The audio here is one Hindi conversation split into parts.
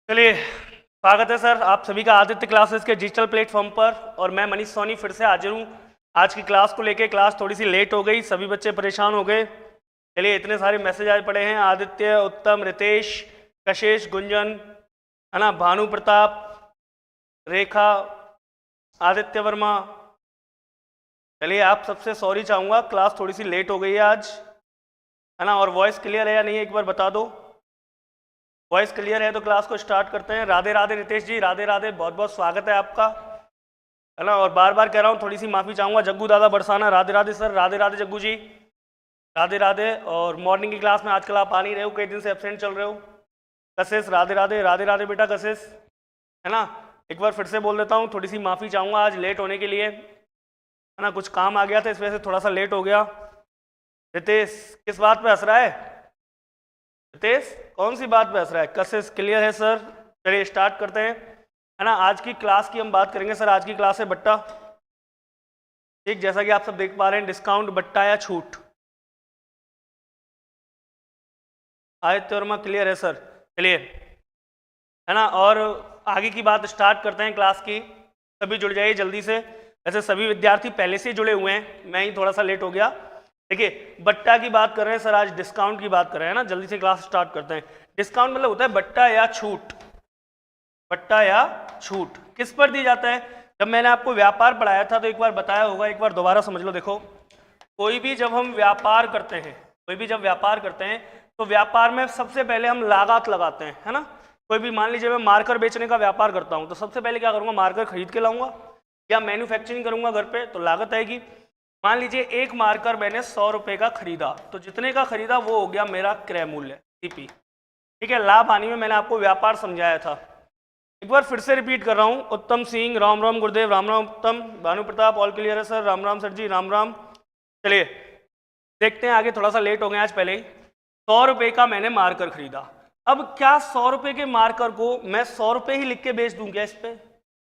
चलिए, स्वागत है सर आप सभी का आदित्य क्लासेस के डिजिटल प्लेटफॉर्म पर। और मैं मनीष सोनी फिर से हाजिर हूँ आज की क्लास को लेके। क्लास थोड़ी सी लेट हो गई, सभी बच्चे परेशान हो गए। चलिए, इतने सारे मैसेज आए पड़े हैं, आदित्य, उत्तम, रितेश, कशिश, गुंजन, है ना, भानु प्रताप, रेखा, आदित्य वर्मा। चलिए, आप सबसे सॉरी चाहूँगा, क्लास थोड़ी सी लेट हो गई है आज, है ना। और वॉइस क्लियर है या नहीं एक बार बता दो। वॉइस क्लियर है तो क्लास को स्टार्ट करते हैं। राधे राधे रितेश जी, राधे राधे, बहुत बहुत स्वागत है आपका, है ना। और बार बार कह रहा हूँ, थोड़ी सी माफ़ी चाहूँगा। जग्गू दादा बरसाना, राधे राधे सर, राधे राधे जग्गू जी, राधे राधे। और मॉर्निंग की क्लास में आजकल आप आ नहीं रहे हो, कई दिन से एब्सेंट चल रहे हो। कशिश, राधे राधे, राधे राधे बेटा कशिश, है ना। एक बार फिर से बोल देता हूँ, थोड़ी सी माफ़ी चाहूँगा आज लेट होने के लिए, है ना। कुछ काम आ गया था, इस वजह से थोड़ा सा लेट हो गया। रितेश किस बात पे हंस रहा है? रितेश कौन सी बात पे हंस रहा है? कशिश क्लियर है सर। चलिए स्टार्ट करते हैं, है ना। आज की क्लास की हम बात करेंगे सर। आज की क्लास है बट्टा, ठीक, जैसा कि आप सब देख पा रहे हैं, डिस्काउंट, बट्टा या छूट। आदित्य वर्मा क्लियर है सर। चलिए, है ना। और आगे की बात स्टार्ट करते हैं क्लास की। सभी जुड़ जाइए जल्दी से। वैसे सभी विद्यार्थी पहले से जुड़े हुए हैं, मैं ही थोड़ा सा लेट हो गया। देखिए, बट्टा की बात कर रहे हैं सर, आज डिस्काउंट की बात कर रहे हैं ना। जल्दी से क्लास स्टार्ट करते हैं। डिस्काउंट मतलब होता है बट्टा या छूट। बट्टा या छूट किस पर दी जाता है? जब मैंने आपको व्यापार पढ़ाया था तो एक बार बताया होगा, एक बार दोबारा समझ लो। देखो, कोई भी जब हम व्यापार करते हैं, कोई भी जब व्यापार करते हैं तो व्यापार में सबसे पहले हम लागत लगाते हैं, है ना। कोई भी, मान लीजिए मैं मार्कर बेचने का व्यापार करता हूँ, तो सबसे पहले क्या करूँगा, मार्कर खरीद के लाऊंगा या मैन्युफैक्चरिंग करूँगा घर पे, तो लागत आएगी। मान लीजिए एक मार्कर मैंने 100 रुपये का खरीदा, तो जितने का खरीदा वो हो गया मेरा क्रय मूल्य, सीपी, ठीक है। लाभ हानि में मैंने आपको व्यापार समझाया था। एक बार फिर से रिपीट कर रहा हूँ। उत्तम सिंह, राम राम गुरुदेव, राम राम उत्तम, भानु प्रताप, ऑल क्लियर है सर, राम राम सर जी, राम राम। चलिए देखते हैं आगे, थोड़ा सा लेट हो गए आज पहले ही। 100 रुपये का मैंने मार्कर खरीदा। अब क्या 100 रुपये के मार्कर को मैं 100 रुपये ही लिख के बेच दूं क्या इस पे?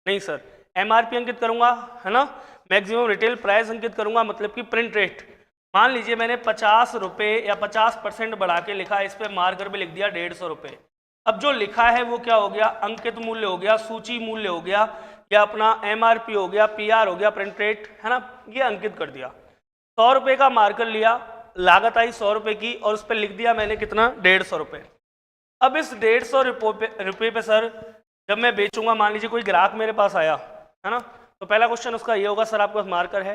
नहीं सर, एमआरपी अंकित करूंगा, है ना। मैक्सिमम रिटेल प्राइस अंकित करूंगा, मतलब कि प्रिंट रेट। मान लीजिए मैंने 50 रुपये या 50% बढ़ा के लिखा, इस पे मार्कर पे लिख दिया 150 रुपये। अब जो लिखा है वो क्या हो गया, अंकित मूल्य हो गया, सूची मूल्य हो गया, या अपना एमआरपी हो गया, पीआर हो गया, प्रिंट रेट, है ना, ये अंकित कर दिया। 100 रुपये का मार्कर लिया, लागत आई 100 रुपये की, और उस पर लिख दिया मैंने कितना, 150 रुपये। अब इस 150 रुपये पे सर जब मैं बेचूंगा, मान लीजिए कोई ग्राहक मेरे पास आया, है ना, तो पहला क्वेश्चन उसका ये होगा, सर आपके पास मार्कर है?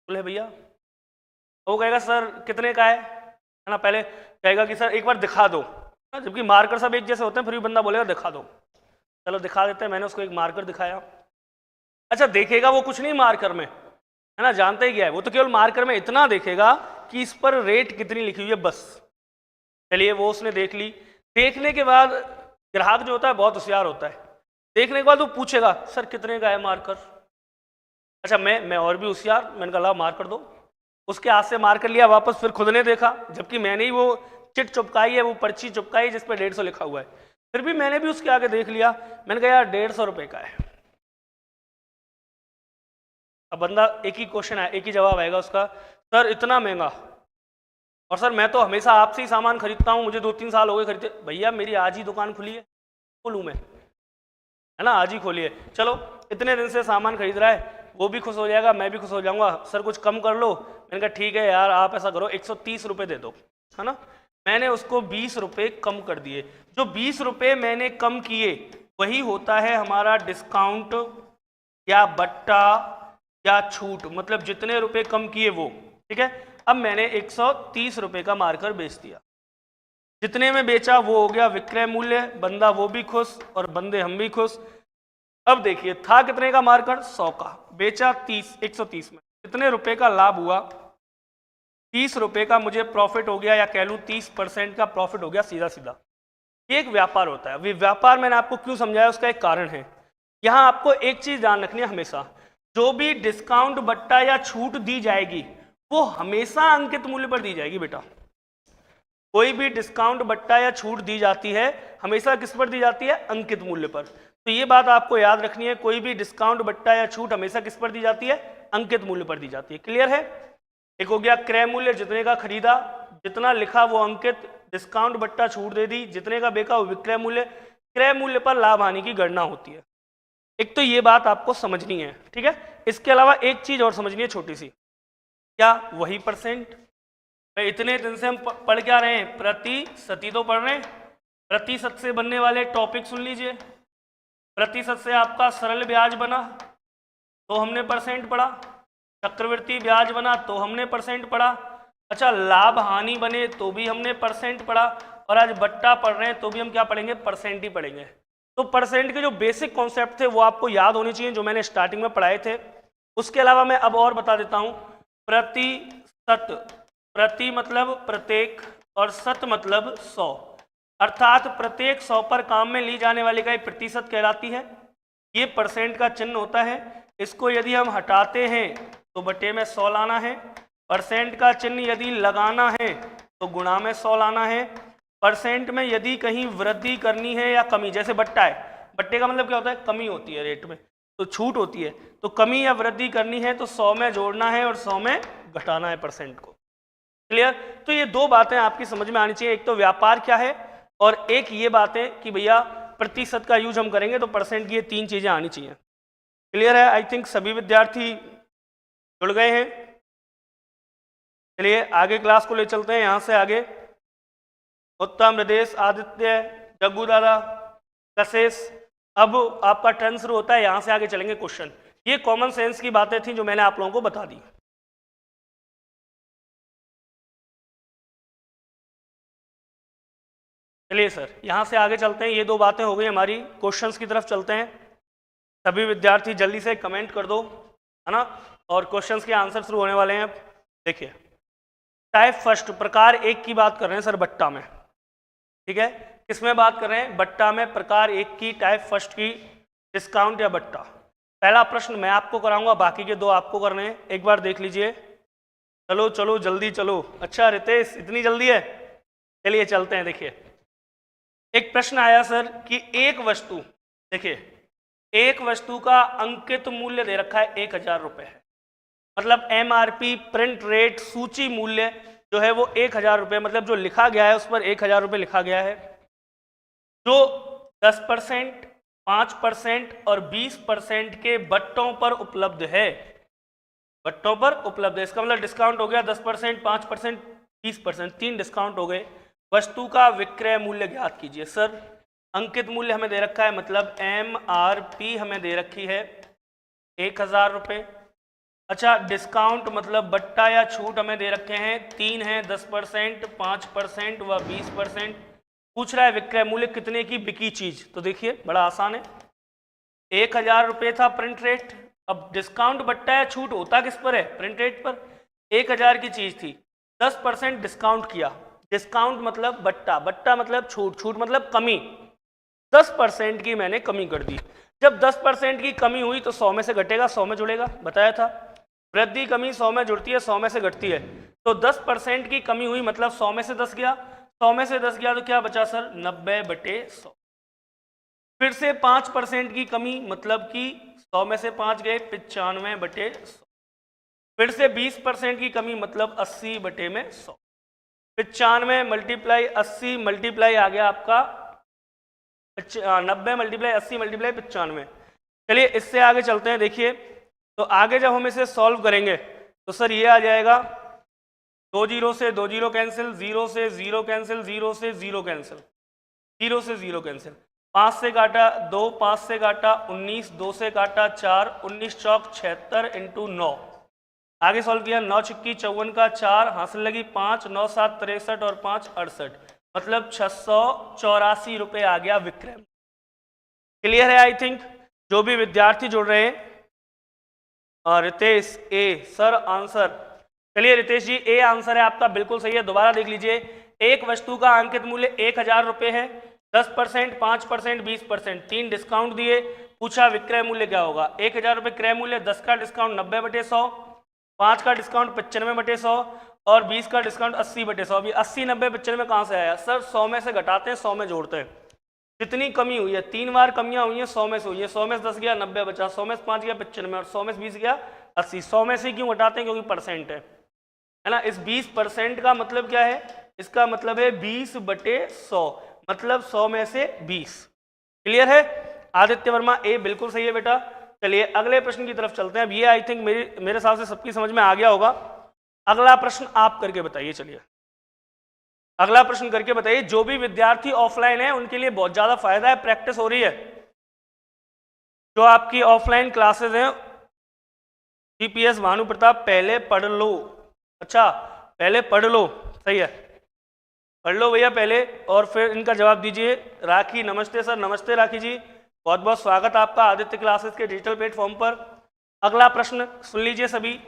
बोले भैया। तो वो कहेगा सर कितने का है ना। पहले कहेगा कि सर एक बार दिखा दो, जबकि मार्कर सब एक जैसे होते हैं, फिर भी बंदा बोलेगा दिखा दो। चलो दिखा देते हैं। मैंने उसको एक मार्कर दिखाया। अच्छा, देखेगा वो कुछ नहीं मार्कर में, है ना, जानते ही क्या है वो, तो केवल मार्कर में इतना देखेगा कि इस पर रेट कितनी लिखी हुई है, बस। चलिए, वो उसने देख ली। देखने के बाद ग्राहक जो होता है बहुत होशियार होता है। देखने के बाद वो पूछेगा सर कितने का है मार्कर। अच्छा, मैं और भी होशियार, मैंने कहा ला मार्कर दो। उसके हाथ से मार्कर लिया वापस, फिर खुद ने देखा, जबकि मैंने ही वो चिट चिपकाई है, वो पर्ची चिपकाई जिस पर 150 लिखा हुआ है, फिर भी मैंने भी उसके आगे देख लिया। मैंने कहा यार 150 रुपये का है। अब बंदा, एक ही क्वेश्चन है, एक ही जवाब आएगा उसका, सर इतना महंगा, और सर मैं तो हमेशा आपसे ही सामान खरीदता हूँ, मुझे 2-3 साल हो गए खरीदते। भैया मेरी आज ही दुकान खुली है, खोलूँ मैं, है ना, आज ही खोली है। चलो, इतने दिन से सामान खरीद रहा है, वो भी खुश हो जाएगा, मैं भी खुश हो जाऊंगा। सर कुछ कम कर लो। मैंने कहा ठीक है यार, आप ऐसा करो 130 रुपये दे दो, है ना। मैंने उसको 20 रुपये कम कर दिए। जो 20 रुपये मैंने कम किए वही होता है हमारा डिस्काउंट या बट्टा या छूट, मतलब जितने रुपए कम किए वो, ठीक है। अब मैंने 130 रुपये का मार्कर बेच दिया। जितने में बेचा वो हो गया विक्रय मूल्य, बंदा वो भी खुश और बंदे हम भी खुश। अब देखिए, था कितने का मार्कर, 100 का, बेचा 130 में, कितने रुपए का लाभ हुआ, 30 रुपये का मुझे प्रॉफिट हो गया, या कह लूँ 30% का प्रॉफिट हो गया सीधा सीधा। ये एक व्यापार होता है। व्यापार मैंने आपको क्यों समझाया, उसका एक कारण है। यहाँ आपको एक चीज ध्यान रखनी है, हमेशा जो भी डिस्काउंट, बट्टा या छूट दी जाएगी वो हमेशा अंकित मूल्य पर दी जाएगी बेटा। कोई भी डिस्काउंट, बट्टा या छूट दी जाती है हमेशा किस पर दी जाती है, अंकित मूल्य पर। तो ये बात आपको याद रखनी है, कोई भी डिस्काउंट, बट्टा या छूट हमेशा किस पर दी जाती है, अंकित मूल्य पर दी जाती है। क्लियर है? एक हो गया क्रय मूल्य, जितने का खरीदा, जितना लिखा वो अंकित, डिस्काउंट बट्टा छूट दे दी, जितने का बेचा वो विक्रय मूल्य। क्रय मूल्य पर लाभ हानि की गणना होती है। एक तो ये बात आपको समझनी है, ठीक है। इसके अलावा एक चीज और समझनी है छोटी सी, क्या वही परसेंट। इतने दिन से हम पढ़ क्या रहे हैं, प्रतिशत ही तो पढ़ रहे हैं। प्रतिशत से बनने वाले टॉपिक सुन लीजिए। प्रतिशत से आपका सरल ब्याज बना तो हमने परसेंट पढ़ा, चक्रवृद्धि ब्याज बना तो हमने परसेंट पढ़ा, अच्छा लाभ हानि बने तो भी हमने परसेंट पढ़ा, और आज बट्टा पढ़ रहे हैं तो भी हम क्या पढ़ेंगे, परसेंट ही पढ़ेंगे। तो परसेंट के जो बेसिक कॉन्सेप्ट थे वो आपको याद होने चाहिए, जो मैंने स्टार्टिंग में पढ़ाए थे। उसके अलावा मैं अब और बता देता हूं, प्रतिशत, प्रति मतलब प्रत्येक और शत मतलब 100, अर्थात प्रत्येक 100 पर काम में ली जाने वाली इकाई प्रतिशत कहलाती है। ये परसेंट का चिन्ह होता है, इसको यदि हम हटाते हैं तो बटे में 100 लाना है। परसेंट का चिन्ह यदि लगाना है तो गुणा में 100 लाना है। परसेंट में यदि कहीं वृद्धि करनी है या कमी, जैसे बट्टा है, बट्टे का मतलब क्या होता है, कमी होती है रेट में, तो छूट होती है, तो कमी या वृद्धि करनी है तो 100 में जोड़ना है और 100 में घटाना है परसेंट को। क्लियर। तो ये दो बातें आपकी समझ में आनी चाहिए, एक तो व्यापार क्या है और एक ये बातें कि भैया प्रतिशत का यूज हम करेंगे तो परसेंट की, ये तीन चीजें आनी चाहिए। क्लियर है। आई थिंक सभी विद्यार्थी जुड़ गए हैं। चलिए आगे क्लास को ले चलते हैं। यहां से आगे उत्तम, हृदेश, आदित्य, जग्गू दादा, कशिश, अब आपका टर्न शुरू होता है। यहां से आगे चलेंगे क्वेश्चन। ये कॉमन सेंस की बातें थी जो मैंने आप लोगों को बता दी। चलिए सर यहां से आगे चलते हैं। ये दो बातें हो गई हमारी, क्वेश्चंस की तरफ चलते हैं। सभी विद्यार्थी जल्दी से कमेंट कर दो, है ना, और क्वेश्चंस के आंसर शुरू होने वाले हैं। देखिए टाइप फर्स्ट, प्रकार एक की बात कर रहे हैं सर, बट्टा में, ठीक है। किसमें बात कर रहे हैं, बट्टा में, प्रकार एक की, टाइप फर्स्ट की, डिस्काउंट या बट्टा। पहला प्रश्न मैं आपको कराऊंगा, बाकी के दो आपको करने हैं। एक बार देख लीजिए। चलो चलो जल्दी चलो। अच्छा रितेश इतनी जल्दी है, चलिए चलते हैं। देखिए एक प्रश्न आया सर कि एक वस्तु, देखिए एक वस्तु का अंकित मूल्य दे रखा है 1000 रुपये है, मतलब MRP प्रिंट रेट सूची मूल्य जो है वो 1000 रुपये, मतलब जो लिखा गया है उस पर 1000 रुपये लिखा गया है। जो 10%, 5% और 20% के बट्टों पर उपलब्ध है, बट्टों पर उपलब्ध है, इसका मतलब डिस्काउंट हो गया 10%, 5%, 20%, 3 डिस्काउंट हो गए। वस्तु का विक्रय मूल्य ज्ञात कीजिए। सर अंकित मूल्य हमें दे रखा है, मतलब MRP हमें दे रखी है 1000 रुपये। अच्छा डिस्काउंट मतलब बट्टा या छूट हमें दे रखे हैं 3 हैं, 10%, 5% व 20%। पूछ रहा है विक्रय मूल्य कितने की बिकी चीज, तो देखिए बड़ा आसान है। 1000 रुपये था प्रिंट रेट, अब डिस्काउंट बट्टा या छूट होता किस पर है, प्रिंट रेट पर। 1000 की चीज थी, 10% डिस्काउंट किया, डिस्काउंट मतलब बट्टा, बट्टा मतलब छूट, छूट मतलब कमी, 10% की मैंने कमी कर दी। जब 10% की कमी हुई तो 100 में से घटेगा, 100 में जुड़ेगा, बताया था। वृद्धि कमी 100 में जुड़ती है, 100 में से घटती है, तो 10% की कमी हुई मतलब 100 में से 10 गया, 100 में से 10 गया तो क्या बचा सर, 90/100। फिर से 5% की कमी, मतलब कि 100 में से 5 गए, 95/100। फिर से 20% की कमी, मतलब 80/100। 95 मल्टीप्लाई 80 मल्टीप्लाई आ गया आपका 90 मल्टीप्लाई 80 मल्टीप्लाई 95। चलिए इससे आगे चलते हैं। देखिए तो आगे जब हम इसे सॉल्व करेंगे तो सर ये आ जाएगा 2 0 से 2 0 कैंसिल, 0 से 0 कैंसिल, 0 से 0 कैंसिल, 0 से 0 कैंसिल, 5 से काटा 2, 5 से काटा 19, 2 से काटा 4, 19 चौक 76 इंटू 9। आगे सॉल्व किया, 9 छिक्की 54 का 4, हासिल लगी 5, 9 7 63 और 5 68, मतलब 684 रुपये आ गया विक्रय। क्लियर है आई थिंक। जो भी विद्यार्थी जुड़ रहे हैं, रितेश ए सर आंसर, चलिए रितेश जी ए आंसर है आपका, बिल्कुल सही है। दोबारा देख लीजिए, एक वस्तु का अंकित मूल्य 1000 रुपये है, 10%, 5%, 20%, 3 डिस्काउंट दिए, पूछा विक्रय मूल्य क्या होगा। 1000 रुपये क्रय मूल्य, 10 का डिस्काउंट 90/100, 5 का डिस्काउंट 95/100 और 20 का डिस्काउंट 80/100। अभी 80 90 95 कहाँ से आया सर, 100 में से घटाते हैं, 100 में जोड़ते हैं। जितनी कमी हुई है, 3 बार कमियां हुई हैं, 100 में से हुई है, 100 में से 10 गया 90 बचा, 100 में से 5 गया 95 और 100 में से 20 गया 80। 100 में से क्यों घटाते हैं, क्योंकि परसेंट है ना। इस 20% का मतलब क्या है, इसका मतलब है 20/100, मतलब 100 में से 20। क्लियर है? आदित्य वर्मा ए बिल्कुल सही है बेटा। चलिए अगले प्रश्न की तरफ चलते हैं। अब ये आई थिंक मेरे हिसाब से सबकी समझ में आ गया होगा। अगला प्रश्न आप करके बताइए। चलिए अगला प्रश्न करके बताइए। जो भी विद्यार्थी ऑफलाइन है उनके लिए बहुत ज्यादा फायदा है, प्रैक्टिस हो रही है। जो आपकी ऑफलाइन क्लासेस हैं, जीपीएस भानु प्रताप पहले पढ़ लो। अच्छा पहले पढ़ लो, सही है, पढ़ लो भैया पहले और फिर इनका जवाब दीजिए। राखी नमस्ते सर। नमस्ते राखी जी, बहुत बहुत स्वागत आपका आदित्य क्लासेस के डिजिटल प्लेटफॉर्म पर। अगला प्रश्न सुन लीजिए सभी।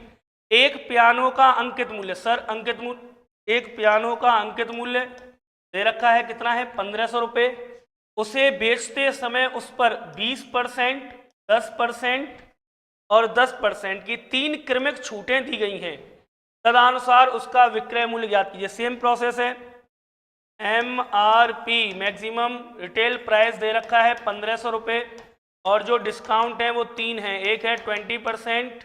एक पियानो का अंकित मूल्य, सर अंकित मूल्य, एक पियानो का अंकित मूल्य दे रखा है, कितना है? 1500 रुपये। उसे बेचते समय उस पर 20%, 10% और 10% की 3 क्रमिक छूटें दी गई हैं। तदनुसार उसका विक्रय मूल्य ज्ञात कीजिए। सेम प्रोसेस है। MRP मैक्सिमम रिटेल प्राइस दे रखा है 1500 रुपये और जो डिस्काउंट है वो 3 है, एक है 20%,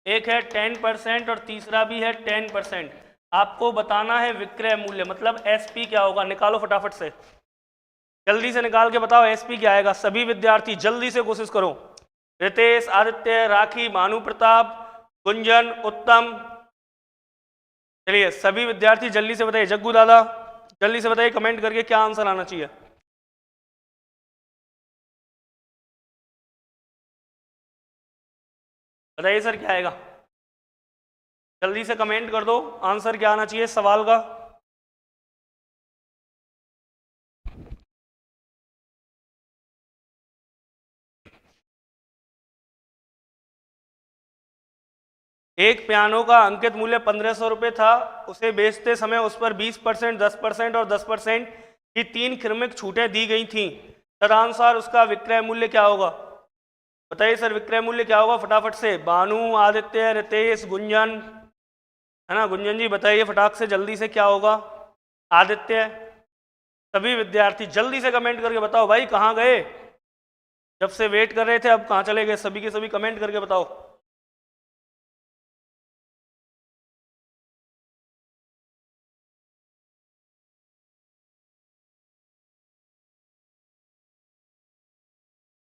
एक है 10% और तीसरा भी है 10%। आपको बताना है विक्रय मूल्य, मतलब SP क्या होगा। निकालो फटाफट से, जल्दी से निकाल के बताओ SP क्या आएगा। सभी विद्यार्थी जल्दी से कोशिश करो। रितेश, आदित्य, राखी, भानु प्रताप, गुंजन, उत्तम। चलिए सभी विद्यार्थी जल्दी से बताइए। जग्गू दादा जल्दी से बताइए कमेंट करके क्या आंसर आना चाहिए। बताइए सर क्या आएगा, जल्दी से कमेंट कर दो। आंसर क्या आना चाहिए सवाल का। एक पियानो का अंकित मूल्य 1500 रुपये था। उसे बेचते समय उस पर 20%, 10% और 10% की 3 क्रमिक छूटें दी गई थीं। तदनुसार उसका विक्रय मूल्य क्या होगा? बताइए सर विक्रय मूल्य क्या होगा फटाफट से। भानु, आदित्य, रितेश, गुंजन, है ना? गुंजन जी बताइए फटाक से जल्दी से क्या होगा। आदित्य, सभी विद्यार्थी जल्दी से कमेंट करके बताओ। भाई कहाँ गए? जब से वेट कर रहे थे अब कहाँ चले गए? सभी के सभी कमेंट करके बताओ।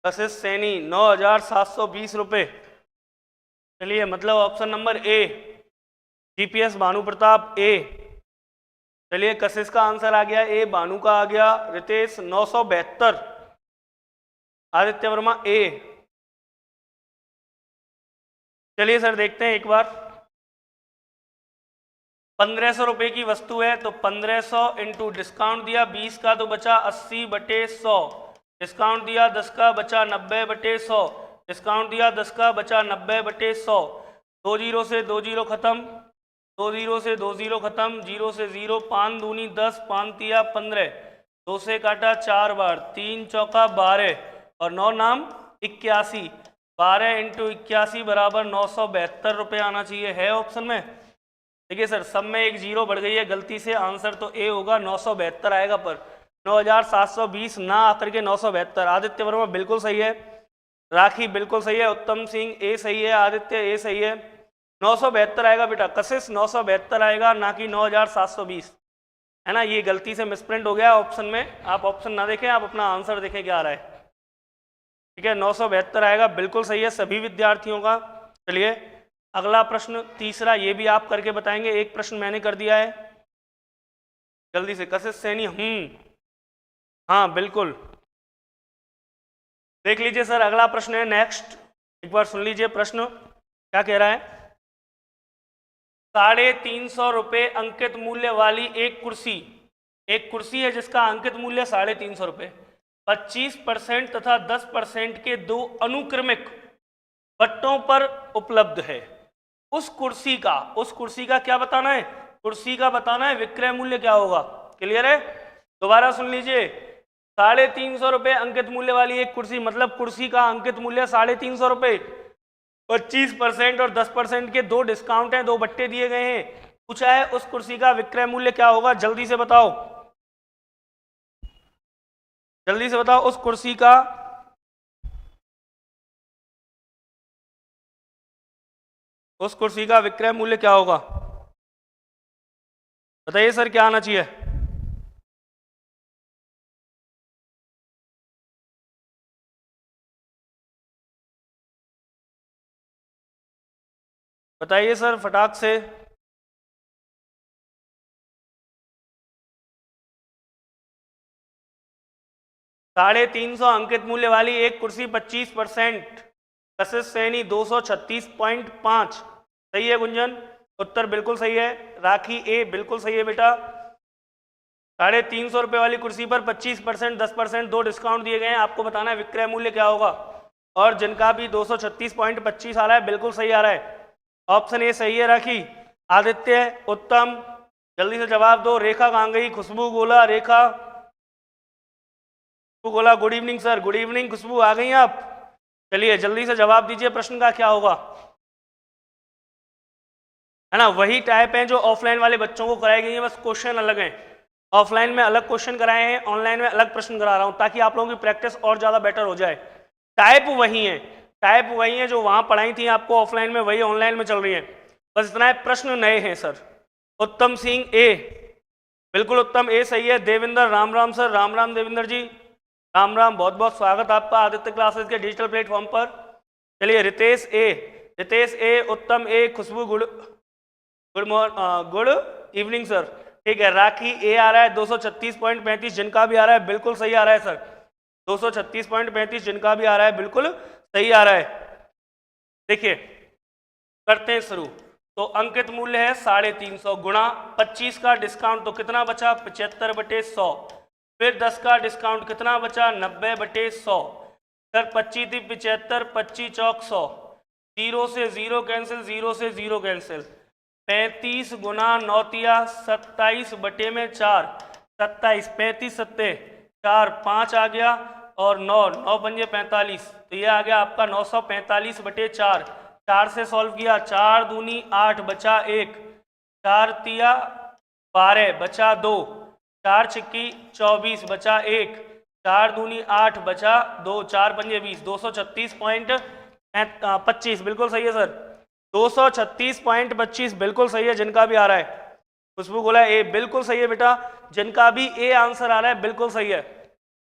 कशिश सैनी 9720 रुपये। चलिए मतलब option number A, GPS Bhanu Pratap A. चलिए कशिश का आंसर आ गया ए, भानु का आ गया, रितेश 972, आदित्य वर्मा ए। चलिए सर देखते हैं एक बार। 1500 रुपये की वस्तु है तो 1500 इंटू डिस्काउंट दिया 20 का तो बचा 80/100, डिस्काउंट दिया 10 का बचा 90/100, डिस्काउंट दिया 10 का बचा 90/100। 2 जीरो से 2 जीरो खत्म, 2 जीरो से 2 जीरो खत्म, 0 से 0, 5 दूनी 10, 5 तिया 15, 2 से काटा 4 बार, 3 चौका 12 और 9 नाम 81। 12 इंटू 81 बराबर 972 रुपये आना चाहिए। है ऑप्शन में? देखिए सर सब में एक जीरो बढ़ गई है गलती से, आंसर तो ए होगा 972 आएगा, पर 9720 ना आकर के 972। आदित्य वर्मा बिल्कुल सही है, राखी बिल्कुल सही है, उत्तम सिंह ए सही है, आदित्य ए सही है। 972 आएगा बेटा, कशिश 972 आएगा ना कि 9720, है ना? ये गलती से मिसप्रिंट हो गया ऑप्शन में। आप ऑप्शन ना देखें, आप अपना आंसर देखें क्या आ रहा है। ठीक है 972 आएगा, बिल्कुल सही है सभी विद्यार्थियों का। चलिए अगला प्रश्न तीसरा, ये भी आप करके बताएंगे। एक प्रश्न मैंने कर दिया है, जल्दी से। कशिश सैनी हाँ बिल्कुल। देख लीजिए सर अगला प्रश्न है नेक्स्ट, एक बार सुन लीजिए प्रश्न क्या कह रहा है। 350 रुपये अंकित मूल्य वाली एक कुर्सी है जिसका अंकित मूल्य 350 रुपये, 25% तथा 10% के 2 अनुक्रमिक बट्टों पर उपलब्ध है। उस कुर्सी का क्या बताना है? कुर्सी का बताना है विक्रय मूल्य क्या होगा। क्लियर है? दोबारा सुन लीजिए। 350 रुपये अंकित मूल्य वाली एक कुर्सी, मतलब कुर्सी का अंकित मूल्य 350 रुपये, 25% और 10% के 2 डिस्काउंट हैं, 2 बट्टे दिए गए हैं। पूछा है उस कुर्सी का विक्रय मूल्य क्या होगा, जल्दी से बताओ, जल्दी से बताओ। उस कुर्सी का विक्रय मूल्य क्या होगा? बताइए सर क्या आना चाहिए। बताइए सर फटाक से। 350 अंकित मूल्य वाली एक कुर्सी 25%, कशिश सैनी 236.5। सही है गुंजन, उत्तर बिल्कुल सही है। राखी ए बिल्कुल सही है बेटा। 350 रुपये वाली कुर्सी पर 25%, 10%, 2 डिस्काउंट दिए गए हैं। आपको बताना है विक्रय मूल्य क्या होगा। और जिनका भी 236.25 आ रहा है बिल्कुल सही आ रहा है। ऑप्शन ए सही है राखी। आदित्य, उत्तम, जल्दी से जवाब दो। रेखा कहाँ गई? खुशबू Gola, Rekha Gola, good evening sir. Good evening Khushboo, आ गई आप? चलिए जल्दी से जवाब दीजिए, प्रश्न का क्या होगा। है ना, वही टाइप है जो ऑफलाइन वाले बच्चों को कराई गई है, बस क्वेश्चन अलग हैं। ऑफलाइन में अलग क्वेश्चन कराए हैं, ऑनलाइन में अलग प्रश्न करा रहा हूं ताकि आप लोगों की प्रैक्टिस और ज़्यादा बेटर हो जाए। टाइप वही है, टाइप वही है जो वहां पढ़ाई थी आपको ऑफलाइन में, वही ऑनलाइन में चल रही है, बस इतना है प्रश्न नए हैं सर। उत्तम सिंह ए, बिल्कुल उत्तम ए सही है। देवेंद्र, राम राम सर, राम राम देवेंद्र जी, राम राम, बहुत बहुत स्वागत आपका आदित्य क्लासेस के डिजिटल प्लेटफॉर्म पर। चलिए रितेश ए, रितेश ए, उत्तम ए, खुशबू गुड इवनिंग सर। ठीक है, राखी ए आ रहा है 236.35, जिनका भी आ रहा है बिल्कुल सही आ रहा है सर। 236.35 जिनका भी आ रहा है बिल्कुल सही आ रहा है। देखिए करते हैं शुरू। तो अंकित मूल्य है 350 गुणा 25 का डिस्काउंट, तो कितना बचा? 75/100। फिर 10 का डिस्काउंट कितना बचा? 90/100। सर 25 थी 75, 25 चौक 100, 0 से 0 कैंसिल, 0 से 0 कैंसिल। 35 गुना 9 तिया 27/4, 27, 35 सत्ते 4, 5 आ गया, और 9, 9 पंजे 45, तो ये आ गया आपका 945/4। 4 से सॉल्व किया, 4 दूनी 8 बचा 1, 4 तिया 12 बचा 2, 4 छिक्की 24 बचा 1, 4 दूनी 8 बचा 2, 4 पंजे 20, 236.25 बिल्कुल सही है सर। 236.25 बिल्कुल सही है, जिनका भी आ रहा है। खुशबू बोला ए बिल्कुल सही है बेटा, जिनका भी ए आंसर आ रहा है बिल्कुल सही है।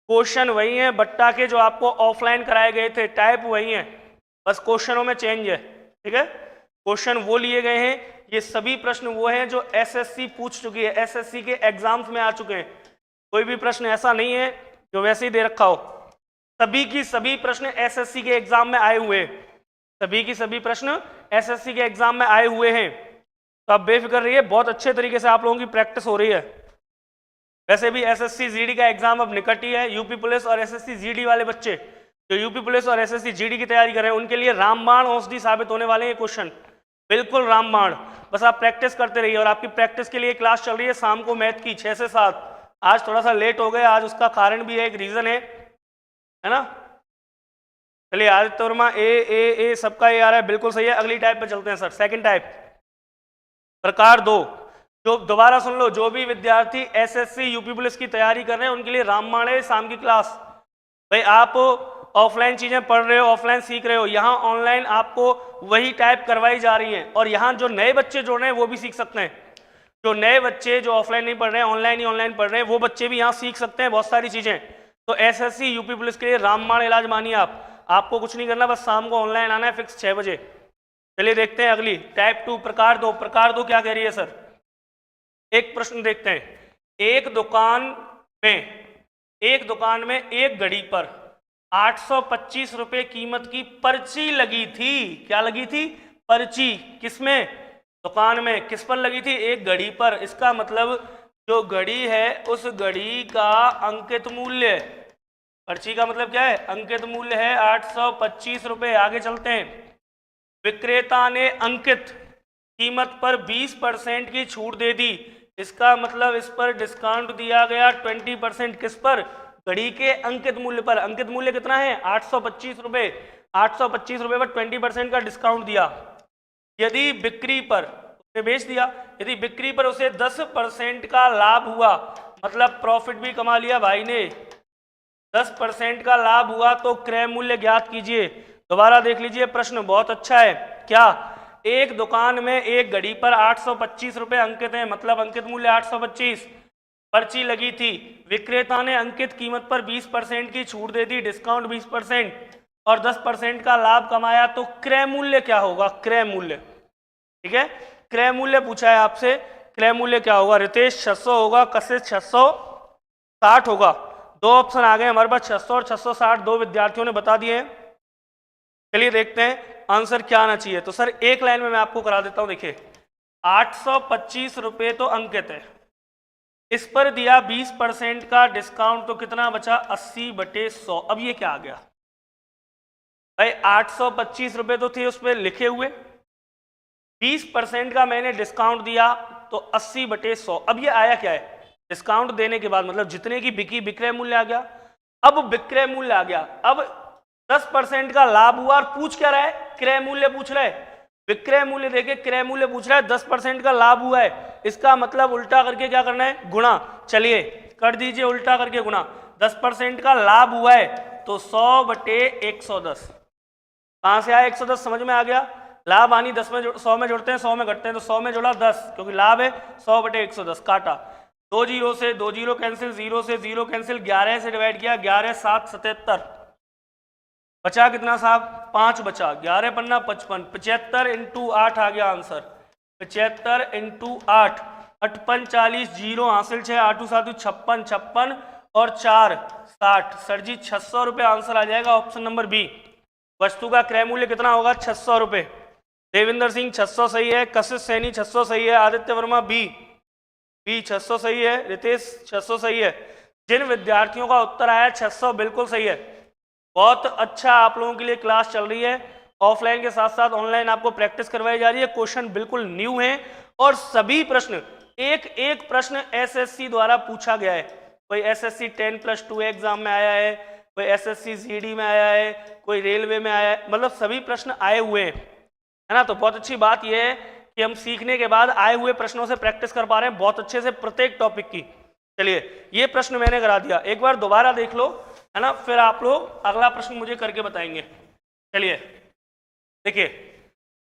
क्वेश्चन वही है बट्टा के जो आपको ऑफलाइन कराए गए थे, टाइप वही है, बस क्वेश्चनों में चेंज है। ठीक है, क्वेश्चन वो लिए गए हैं, ये सभी प्रश्न वो हैं जो एसएससी पूछ चुकी है, एसएससी के एग्जाम्स में आ चुके हैं। कोई भी प्रश्न ऐसा नहीं है जो वैसे ही दे रखा हो, सभी की सभी प्रश्न एसएससी के एग्जाम में आए हुए हैं, सभी की सभी प्रश्न एसएससी के एग्जाम में आए हुए हैं। तो आप बेफिक्र रहिए, बहुत अच्छे तरीके से आप लोगों की प्रैक्टिस हो रही है। वैसे भी एसएससी जीडी का एग्जाम अब निकट ही है। यूपी पुलिस और एसएससी जीडी वाले बच्चे जो यूपी पुलिस और एसएससी जीडी की तैयारी कर रहे हैं, उनके लिए रामबाण औषधि साबित होने वाले हैं क्वेश्चन, बिल्कुल रामबाण। बस आप प्रैक्टिस करते रहिए, और आपकी प्रैक्टिस के लिए क्लास चल रही है शाम को मैथ की 6 से 7। आज थोड़ा सा लेट हो गए, आज उसका कारण भी है, एक रीजन है ना। चलिए आदित्य वर्मा ए ए ए, सबका ए आ रहा है बिल्कुल सही है। अगली टाइप पे चलते हैं सर, सेकंड टाइप, प्रकार 2। जो दोबारा सुन लो, जो भी विद्यार्थी एसएससी यूपी पुलिस की तैयारी कर रहे हैं उनके लिए रामबाण है शाम की क्लास। भाई आप ऑफलाइन चीजें पढ़ रहे हो, ऑफलाइन सीख रहे हो, यहाँ ऑनलाइन आपको वही टाइप करवाई जा रही है, और यहाँ जो नए बच्चे जुड़ रहे हैं वो भी सीख सकते हैं। जो नए बच्चे जो ऑफलाइन नहीं पढ़ रहे हैं, ऑनलाइन ही ऑनलाइन पढ़ रहे हैं, वो बच्चे भी यहाँ सीख सकते हैं बहुत सारी चीजें। तो एसएससी यूपी पुलिस के लिए रामबाण इलाज मानिए आप। आपको कुछ नहीं करना, बस शाम को ऑनलाइन आना है फिक्स 6 बजे। चलिए देखते हैं अगली टाइप 2, प्रकार 2। प्रकार 2 क्या कह रही है सर? एक प्रश्न देखते हैं। एक दुकान में एक घड़ी पर 825 रुपए कीमत की पर्ची लगी थी। क्या लगी थी? पर्ची। किसमें? दुकान में। किस पर लगी थी? एक घड़ी पर। इसका मतलब जो घड़ी है उस घड़ी का अंकित मूल्य, पर्ची का मतलब क्या है? अंकित मूल्य है 825 रुपए। आगे चलते हैं। विक्रेता ने अंकित कीमत पर 20% की छूट दे दी। इसका मतलब इस पर डिस्काउंट दिया गया 20%। किस पर? घड़ी के अंकित मूल्य पर। अंकित मूल्य कितना है? 825 रुपए। 825 रुपए पर 20% का डिस्काउंट दिया। यदि बिक्री पर, उसने बेच दिया, यदि बिक्री पर उसे 10% का लाभ हुआ, मतलब प्रॉफिट भी कमा लिया भाई ने, 10% का लाभ हुआ, तो क्रय मूल्य ज्ञात कीजिए। दोबारा देख लीजिए प्रश्न, बहुत अच्छा है। क्या? एक दुकान में एक घड़ी पर 825 रुपए अंकित है, मतलब अंकित मूल्य 825, पर्ची लगी थी। विक्रेता ने अंकित कीमत पर 20% की छूट दे दी, डिस्काउंट 20%, और 10% का लाभ कमाया, तो क्रय मूल्य क्या होगा? क्रय मूल्य ठीक है। क्रय मूल्य पूछा है आपसे, क्रय मूल्य क्या होगा? रितेश 600 होगा, कशिश 660 होगा। दो ऑप्शन आ गए हमारे पास, 600 और 660, दो विद्यार्थियों ने बता दिए हैं। चलिए देखते हैं आंसर क्या आना चाहिए। तो सर एक लाइन में मैं आपको करा देता हूं, देखिए 825 रुपये तो अंकित है, इस पर दिया 20% का डिस्काउंट, तो कितना बचा? 80/100। अब ये क्या आ गया भाई? 825 रुपये तो थे उस पर लिखे हुए, 20% का मैंने डिस्काउंट दिया तो 80/100। अब ये आया क्या है? डिस्काउंट देने के बाद मतलब जितने की बिकी विक्रय मूल्य आ गया। अब विक्रय मूल्य आ गया, अब 10% का लाभ हुआ और पूछ क्या रहा है? क्रय मूल्य पूछ रहा है। विक्रय मूल्य देके क्रय मूल्य पूछ रहा है, 10% का लाभ हुआ है, इसका मतलब उल्टा करके क्या करना है? गुणा। चलिए कर दीजिए उल्टा करके गुणा। 10% का लाभ हुआ है तो 100/110। कहां से आया 110? समझ में आ गया? लाभ हानि 10 में 100 में जुड़ते हैं, 100 में घटते हैं, तो 100 में जुड़ा 10 क्योंकि लाभ है, 100/110 काटा। 2 जीरो से 2 जीरो कैंसिल, 0 से 0 कैंसिल, 11 से डिवाइड किया, 11 7 77, बचा कितना साहब? 5 बचा। 11 पन्ना 55, 75 इंटू 8 आ गया आंसर। 75 इंटू 8, 58 40, जीरो हासिल 6, 8 7 56, 56 और 4 60। सर जी 600 रुपये आंसर आ जाएगा, ऑप्शन नंबर बी। वस्तु का क्रय मूल्य कितना होगा? 600 रुपये। देविंदर सिंह 600 सही है, कशिश सैनी 600 सही है, आदित्य वर्मा बी 600 सही है, रितेश 600 सही है। जिन विद्यार्थियों का उत्तर आया 600 बिल्कुल सही है। बहुत अच्छा आप लोगों के लिए क्लास चल रही है, ऑफलाइन के साथ साथ ऑनलाइन आपको प्रैक्टिस करवाई जा रही है। क्वेश्चन बिल्कुल न्यू है और सभी प्रश्न एक एक प्रश्न एसएससी द्वारा पूछा गया है। कोई एसएससी 10+2 एग्जाम में आया है, कोई एसएससी जीडी में आया है, कोई रेलवे में आया है, मतलब सभी प्रश्न आए हुए हैं, है ना। तो बहुत अच्छी बात यह है कि हम सीखने के बाद आए हुए प्रश्नों से प्रैक्टिस कर पा रहे हैं बहुत अच्छे से प्रत्येक टॉपिक की। चलिए ये प्रश्न मैंने करा दिया, एक बार दोबारा देख लो, है ना, फिर आप लोग अगला प्रश्न मुझे करके बताएंगे। चलिए देखिए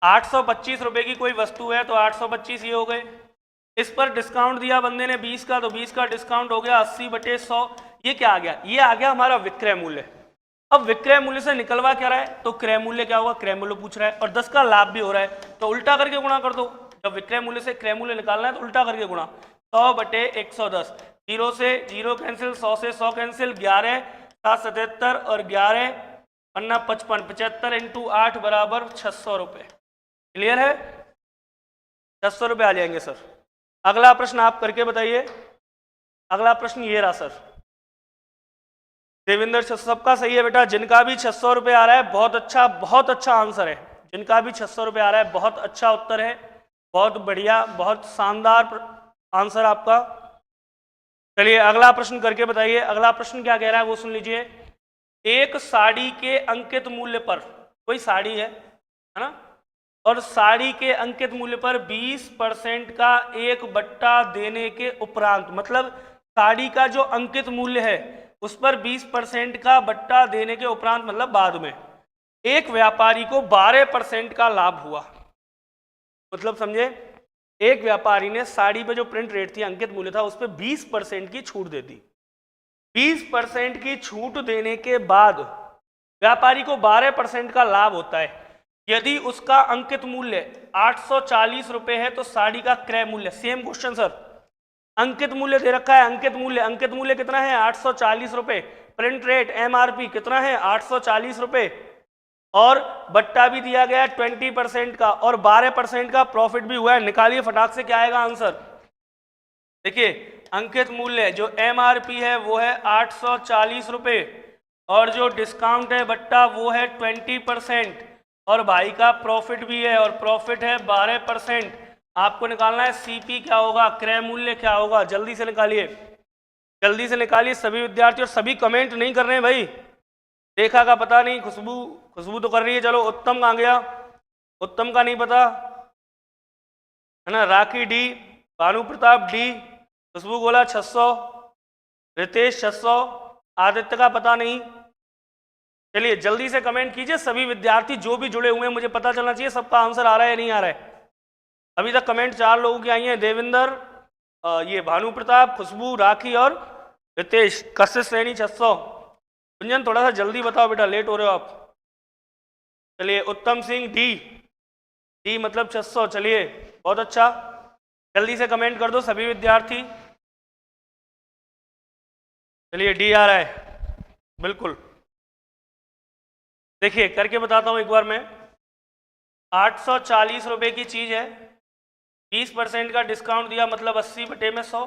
825 रुपए की कोई वस्तु है तो 825 ये हो गए, इस पर डिस्काउंट दिया बंदे ने 20 का, तो 20 का डिस्काउंट हो गया 80/100। ये क्या आ गया? ये आ गया हमारा विक्रय मूल्य। अब विक्रय मूल्य से निकलवा क्या रहा है? तो क्रय मूल्य क्या होगा? क्रय मूल्य पूछ रहा है और 10 का लाभ भी हो रहा है, तो उल्टा करके गुणा कर दो। जब विक्रय मूल्य से क्रय मूल्य निकालना है तो उल्टा करके गुणा। 100/110, 0 से 0 कैंसिल, 100 से 100 कैंसिल, 11 7 77 और 11 पन्ना 55, 75 इंटू 8 बराबर 600 रुपये। क्लियर है? 600 रुपये आ जाएंगे सर। अगला प्रश्न आप करके बताइए। अगला प्रश्न ये रहा सर। देवेंद्र, सबका सही है बेटा, जिनका भी 600 रुपये आ रहा है बहुत अच्छा आंसर है। जिनका भी 600 रुपये आ रहा है बहुत अच्छा उत्तर है, बहुत बढ़िया, बहुत शानदार आंसर आपका। चलिए अगला प्रश्न करके बताइए। अगला प्रश्न क्या कह रहा है वो सुन लीजिए। एक साड़ी के अंकित मूल्य पर, कोई साड़ी है ना, और साड़ी के अंकित मूल्य पर 20% का एक बट्टा देने के उपरांत, मतलब साड़ी का जो अंकित मूल्य है उस पर 20% का बट्टा देने के उपरांत मतलब बाद में एक व्यापारी को 12% का लाभ हुआ। मतलब समझे, एक व्यापारी ने साड़ी पे जो प्रिंट रेट थी, अंकित मूल्य था, उस पर 20% की छूट दे दी। 20% की छूट देने के बाद व्यापारी को 12% का लाभ होता है। यदि उसका अंकित मूल्य 840 रुपए है तो साड़ी का क्रय मूल्य, सेम क्वेश्चन सर, अंकित मूल्य दे रखा है, अंकित मूल्य कितना है? 840 रुपए। प्रिंट रेट एमआरपी कितना है? 840 रुपए। और बट्टा भी दिया गया 20% का और 12% का प्रॉफिट भी हुआ है। निकालिए फटाक से क्या आएगा आंसर। देखिए अंकित मूल्य जो एमआरपी है वो है 840 रुपए और जो डिस्काउंट है बट्टा वो है 20% और भाई का प्रॉफिट भी है और प्रॉफिट है 12%। आपको निकालना है सीपी क्या होगा, क्रय मूल्य क्या होगा। जल्दी से निकालिए, जल्दी से निकालिए सभी विद्यार्थी। और सभी कमेंट नहीं कर रहे हैं भाई, देखा का पता नहीं। खुशबू तो कर रही है, चलो। उत्तम कहाँ गया? उत्तम का नहीं पता, है ना। राखी डी, भानु प्रताप डी, खुशबू गोला 600, रितेश 600, आदित्य का पता नहीं। चलिए जल्दी से कमेंट कीजिए सभी विद्यार्थी जो भी जुड़े हुए हैं, मुझे पता चलना चाहिए सबका आंसर आ रहा है या नहीं आ रहा है। अभी तक कमेंट 4 लोगों की आई हैं, देविंदर, ये भानु प्रताप, खुशबू, राखी और रितेश। कशिश श्रेणी 600। गुंजन थोड़ा सा जल्दी बताओ बेटा, लेट हो रहे हो आप। चलिए उत्तम सिंह डी, डी मतलब 600। चलिए बहुत अच्छा, जल्दी से कमेंट कर दो सभी विद्यार्थी। चलिए डी आ रहा है बिल्कुल। देखिए करके बताता हूं एक बार मैं। 840 रुपए की चीज है, 20% का डिस्काउंट दिया मतलब 80/100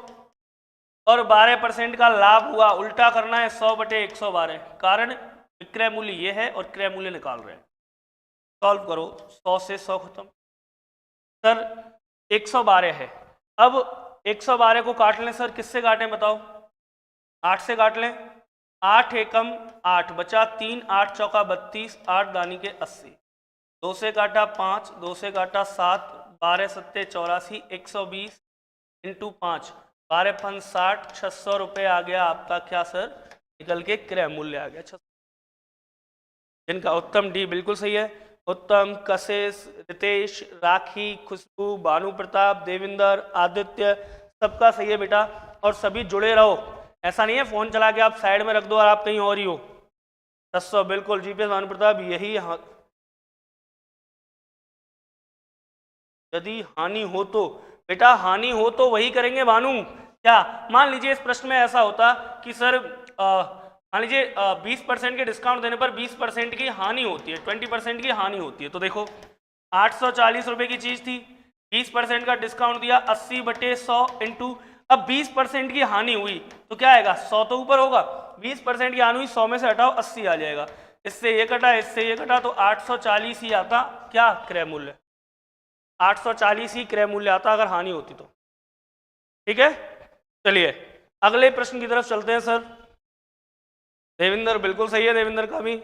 और 12% का लाभ हुआ। उल्टा करना है 100/112। कारण विक्रय मूल्य ये है और क्रय मूल्य निकाल रहे हैं। सॉल्व करो, 100 से 100 खत्म। सर 112 है, अब 112 को काट लें सर। किससे काटें बताओ? 8 से काट लें। 8 एकम 8 बचा 3, 8 चौका 32, 8 दानी के 80। 2 से काटा 5, 2 से काटा 7, 12 सत्ते 84, 120 इंटू 5, 12 5 60, 600 रुपये आ गया आपका। क्या सर? निकल के क्रय मूल्य आ गया 600। जिनका उत्तम डी बिल्कुल सही है। उत्तम, कशिश, रितेश, राखी, खुशबू, भानु प्रताप, देविंदर, आदित्य, सबका सही है बेटा। और सभी जुड़े रहो, ऐसा नहीं है फोन चला के आप साइड में रख दो और आप कहीं और ही हो। 600 बिल्कुल। जीपीएस भानु प्रताप यही। यदि हानि हो तो बेटा, हानि हो तो वही करेंगे भानु। क्या मान लीजिए इस प्रश्न में ऐसा होता कि सर मान लीजिए 20% के डिस्काउंट देने पर 20% की हानि होती है, 20% की हानि होती है। तो देखो 840 रुपए की चीज थी, 20% का डिस्काउंट दिया 80/100 इंटू, अब 20% की हानि हुई तो क्या आएगा? 100 तो ऊपर होगा। 20% की हानि हुई, 100 में से हटाओ 80 आ जाएगा। इससे ये कटा, इससे ये कटा, तो 840 ही आता क्या क्रय मूल्य। 840 ही क्रय मूल्य आता अगर हानि होती तो। ठीक है, चलिए अगले प्रश्न की तरफ चलते हैं सर। देविंदर बिल्कुल सही है, देविंदर का भी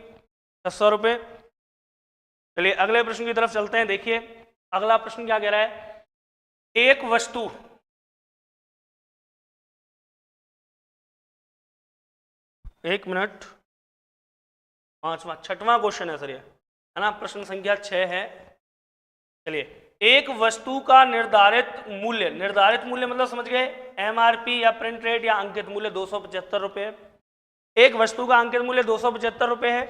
600 रुपये। चलिए अगले प्रश्न की तरफ चलते हैं। देखिए अगला प्रश्न क्या कह रहा है। एक वस्तु, एक मिनट, छठवां क्वेश्चन है सर ये, है ना, प्रश्न संख्या 6 है। चलिए एक वस्तु का निर्धारित मूल्य, निर्धारित मूल्य मतलब समझ गए एमआरपी या प्रिंट रेट या अंकित मूल्य 275 रुपये। एक वस्तु का अंकित मूल्य 275 रुपये है।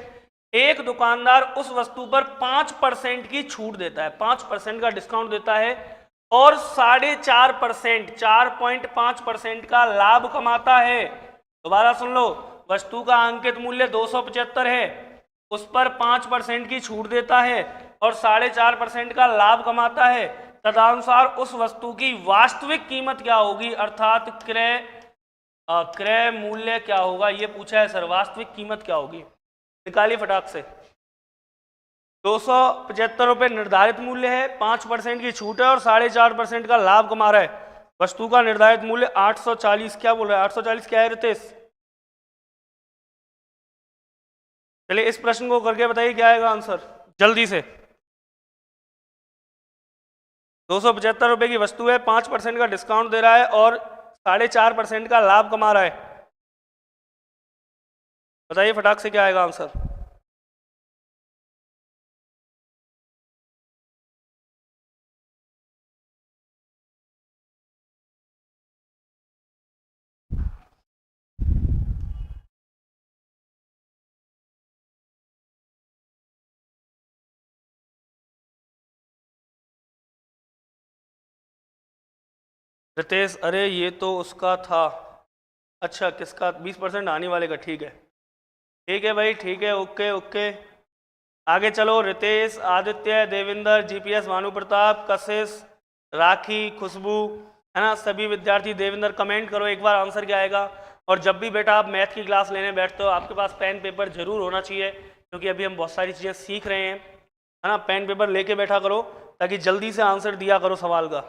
एक दुकानदार उस वस्तु पर 5% की छूट देता है, 5% का डिस्काउंट देता है और 4.5%, 4.5% का लाभ कमाता है। दोबारा सुन लो, वस्तु का अंकित मूल्य 275 है, उस पर 5% की छूट देता है और 4.5% का लाभ कमाता है। तदनुसार उस वस्तु की वास्तविक कीमत क्या होगी, अर्थात क्रय मूल्य क्या होगा, ये पूछा है सर। वास्तविक कीमत क्या होगी, निकालिए फटाक से। 275 रुपये निर्धारित मूल्य है, 5% की छूट है और 4.5% का लाभ कमा रहा है। वस्तु का निर्धारित मूल्य 840, क्या बोल रहा है 840 क्या है रितेश? चलिए इस प्रश्न को करके बताइए क्या आएगा आंसर जल्दी से। 275 रुपये की वस्तु है, 5% का डिस्काउंट दे रहा है और 4.5% का लाभ कमा रहा है। बताइए फटाक से क्या आएगा आंसर। रितेश अरे ये तो उसका था। अच्छा किसका? 20% आने वाले का। ठीक है भाई, ठीक है, ओके ओके। आगे चलो। रितेश, आदित्य, देविंदर, जीपीएस भानु प्रताप, कशिश, राखी, खुशबू, है ना, सभी विद्यार्थी। देविंदर कमेंट करो एक बार आंसर क्या आएगा। और जब भी बेटा आप मैथ की क्लास लेने बैठते हो आपके पास पेन पेपर जरूर होना चाहिए, क्योंकि अभी हम बहुत सारी चीज़ें सीख रहे हैं, है ना। पेन पेपर लेके बैठा करो ताकि जल्दी से आंसर दिया करो सवाल का।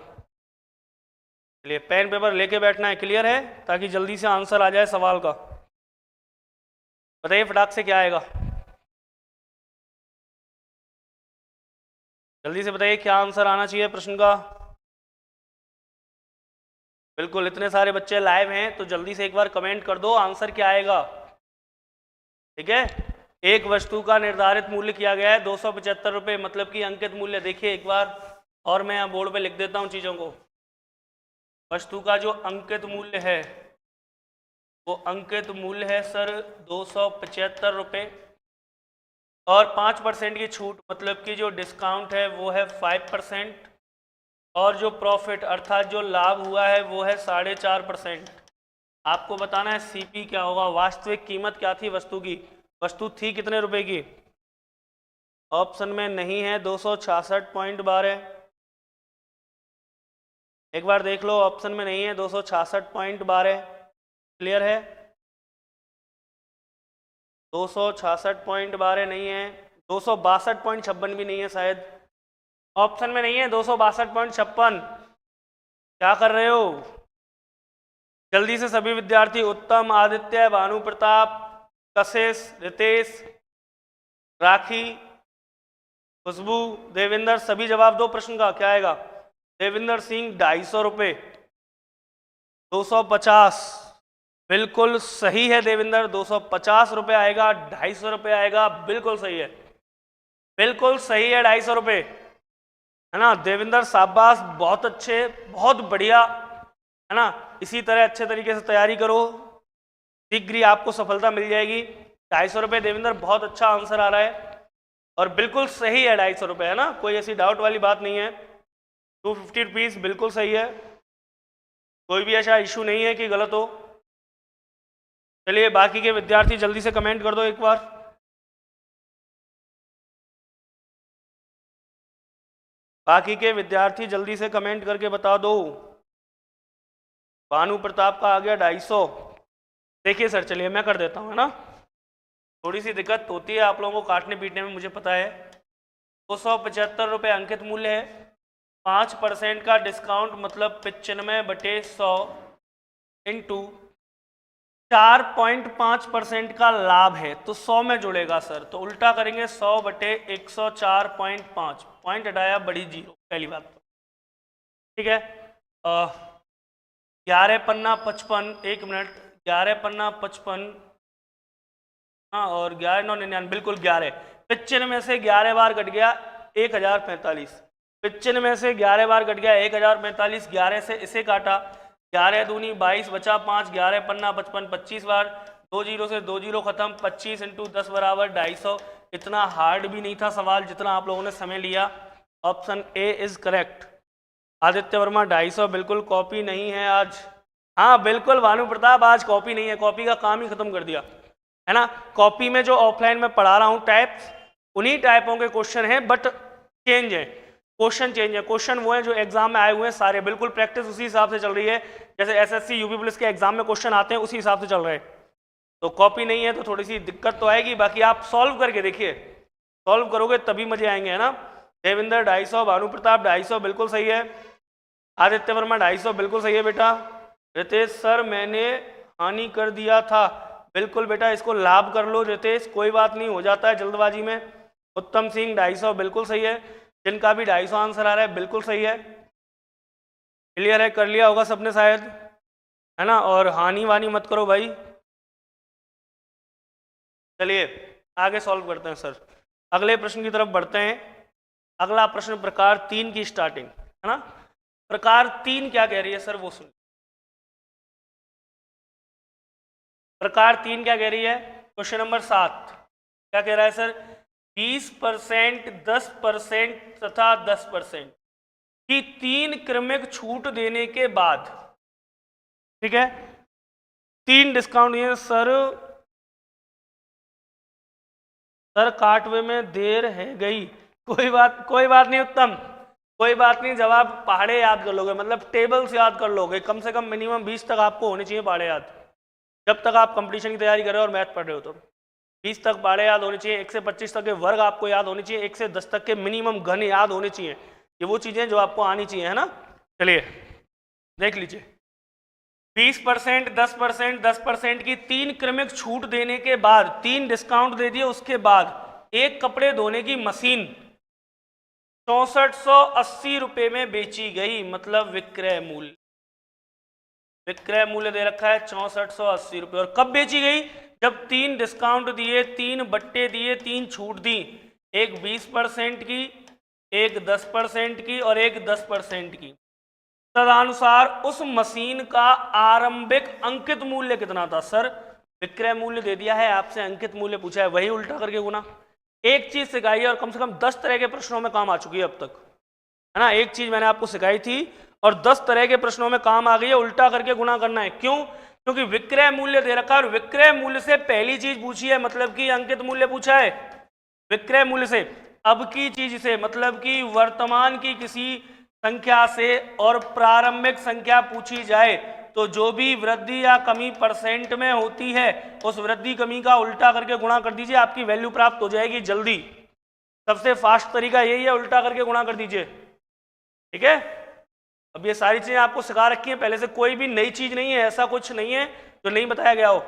चलिए पेन पेपर लेके बैठना है, क्लियर है, ताकि जल्दी से आंसर आ जाए सवाल का। बताइए फटाक से क्या आएगा, जल्दी से बताइए क्या आंसर आना चाहिए प्रश्न का। बिल्कुल, इतने सारे बच्चे लाइव हैं तो जल्दी से एक बार कमेंट कर दो आंसर क्या आएगा। ठीक है, एक वस्तु का निर्धारित मूल्य किया गया है 275 रुपये, मतलब कि अंकित मूल्य। देखिए एक बार और मैं यहाँ बोर्ड पे लिख देता हूँ चीज़ों को। वस्तु का जो अंकित मूल्य है वो अंकित मूल्य है सर 275 रुपये और 5% की छूट मतलब कि जो डिस्काउंट है वो है 5%, और जो प्रॉफिट अर्थात जो लाभ हुआ है वो है 4.5%। आपको बताना है सीपी क्या होगा, वास्तविक कीमत क्या थी वस्तु की, वस्तु थी कितने रुपए की। ऑप्शन में नहीं है 266.12। एक बार देख लो, ऑप्शन में नहीं है 266.12। क्लियर है, 266.12 नहीं है, 262.56 भी नहीं है शायद, ऑप्शन में नहीं है 262.56। क्या कर रहे हो, जल्दी से सभी विद्यार्थी। उत्तम, आदित्य, भानु प्रताप, कशिश, रितेश, राखी, खुशबू, देवेंद्र, सभी जवाब दो प्रश्न का। क्या आएगा, देवेंद्र सिंह 250 रुपये, 250 बिल्कुल सही है देवेंद्र, 250 रुपये आएगा, 250 रुपये आएगा, बिल्कुल सही है, बिल्कुल सही है, 250 रुपये, है ना देवेंद्र, शाबाश, बहुत अच्छे, बहुत बढ़िया, है ना। इसी तरह अच्छे तरीके से तैयारी करो, शीघ्र ही आपको सफलता मिल जाएगी। 250 रुपये देवेंद्र, बहुत अच्छा आंसर आ रहा है और बिल्कुल सही है, 250 रुपये, है ना, कोई ऐसी डाउट वाली बात नहीं है। 250 रुपीज़ बिल्कुल सही है, कोई भी ऐसा इशू नहीं है कि गलत हो। चलिए बाकी के विद्यार्थी जल्दी से कमेंट कर दो एक बार। बाकी के विद्यार्थी जल्दी से कमेंट करके बता दो। भानु प्रताप का आ गया 250। देखिए सर, चलिए मैं कर देता हूँ, है ना, थोड़ी सी दिक्कत होती है आप लोगों को काटने पीटने में, मुझे पता है। 275 रुपये अंकित मूल्य है, 5% का डिस्काउंट मतलब 95/100 इंटू 4.5% का लाभ है, तो 100 में जुड़ेगा सर, तो उल्टा करेंगे 100/104.5, पॉइंट हटाया, बड़ी जीरो, पहली बात तो ठीक है। 11 पन्ना 55, 1 मिनट, 11 पन्ना 55, हाँ, और 11 9 99, बिल्कुल 11, 95 से 11 बार कट गया 1045, 95 से 11 बार कट गया 1045, 11 से इसे काटा, 11 दूनी 22 बचा 5, 11 पन्ना 55, 25 बार, 2 जीरो से 2 जीरो खत्म, 25 इंटू 10 बराबर 250। इतना हार्ड भी नहीं था सवाल जितना आप लोगों ने समय लिया। Option A is correct. Aditya Verma 250 बिल्कुल, कॉपी नहीं है आज, हाँ बिल्कुल भानु प्रताप, आज कॉपी नहीं है, कॉपी का काम ही खत्म कर दिया, है ना। कॉपी में जो ऑफलाइन में पढ़ा रहा हूँ टाइप्स, उन्हीं टाइपों के क्वेश्चन हैं, बट चेंज है, क्वेश्चन चेंज है, क्वेश्चन वो है जो एग्जाम में आए हुए हैं सारे, बिल्कुल प्रैक्टिस उसी हिसाब से चल रही है, जैसे एसएससी यूपी पुलिस के एग्जाम में क्वेश्चन आते हैं उसी हिसाब से चल रहे हैं। तो कॉपी नहीं है तो थोड़ी सी दिक्कत तो आएगी, बाकी आप सॉल्व करके देखिए, सॉल्व करोगे तभी मजे आएंगे, है ना। देवेंद्र 250, भानु प्रताप 250 बिल्कुल सही है, आदित्य वर्मा 250 बिल्कुल सही है बेटा। रितेश सर मैंने हानि कर दिया था, बिल्कुल बेटा, इसको लाभ कर लो रितेश, कोई बात नहीं, हो जाता है जल्दबाजी में। उत्तम सिंह 250 बिल्कुल सही है, जिनका भी 250 आंसर आ रहा है बिल्कुल सही है। क्लियर है, कर लिया होगा सबने शायद, है ना, और हानि वानी मत करो भाई। चलिए आगे सॉल्व करते हैं सर, अगले प्रश्न की तरफ बढ़ते हैं। अगला प्रश्न प्रकार 3 की स्टार्टिंग, है ना। प्रकार 3 क्या कह रही है सर, वो सुनिए। प्रकार 3 क्या कह रही है, क्वेश्चन नंबर 7 क्या कह रहा है सर, 20%, 10% तथा 10% की 3 क्रमिक छूट देने के बाद, ठीक है, 3 डिस्काउंट दिए सर काटवे में देर है गई, कोई बात नहीं उत्तम, कोई बात नहीं, जवाब पहाड़े याद कर लोगे, मतलब टेबल्स याद कर लोगे, कम से कम मिनिमम 20 तक आपको होने चाहिए पहाड़े याद, जब तक आप कंपटीशन की तैयारी कर रहे हो और मैथ पढ़ रहे हो तो 20 तक पहाड़े याद होने चाहिए, 1 से 25 तक के वर्ग आपको याद होने चाहिए, 1 से 10 तक के मिनिमम घन याद होने चाहिए, ये वो चीज़ें जो आपको आनी चाहिए, है ना। चलिए देख लीजिए, 20%, 10%, 10% की 3 क्रमिक छूट देने के बाद, 3 डिस्काउंट दे दिए, उसके बाद एक कपड़े धोने की मशीन 6480 रुपये में बेची गई, मतलब विक्रय मूल्य दे रखा है 6480 रुपये, और कब बेची गई, जब 3 डिस्काउंट दिए, 3 बट्टे दिए, 3 छूट दी, एक 20% की, एक 10% की और एक 10% की। तदनुसार उस मशीन का आरंभिक अंकित मूल्य कितना था सर, विक्रय मूल्य दे दिया है आपसे, अंकित मूल्य पूछा है, वही उल्टा करके गुना, एक चीज सिखाई है और कम से कम 10 तरह के प्रश्नों में काम आ चुकी है अब तक, है ना। एक चीज मैंने आपको सिखाई थी और 10 तरह के प्रश्नों में काम आ गई है, उल्टा करके गुणा करना है। क्यों? क्योंकि विक्रय मूल्य दे रखा है और विक्रय मूल्य से पहली चीज पूछी है, मतलब कि अंकित मूल्य पूछा है। विक्रय मूल्य से अब की चीज से मतलब कि वर्तमान की किसी संख्या से और प्रारंभिक संख्या पूछी जाए तो जो भी वृद्धि या कमी परसेंट में होती है उस वृद्धि कमी का उल्टा करके गुणा कर दीजिए, आपकी वैल्यू प्राप्त हो जाएगी जल्दी। सबसे फास्ट तरीका यही है, उल्टा करके गुणा कर दीजिए, ठीक है। अब ये सारी चीजें आपको सिखा रखी हैं पहले से, कोई भी नई चीज नहीं है, ऐसा कुछ नहीं है जो नहीं बताया गया हो।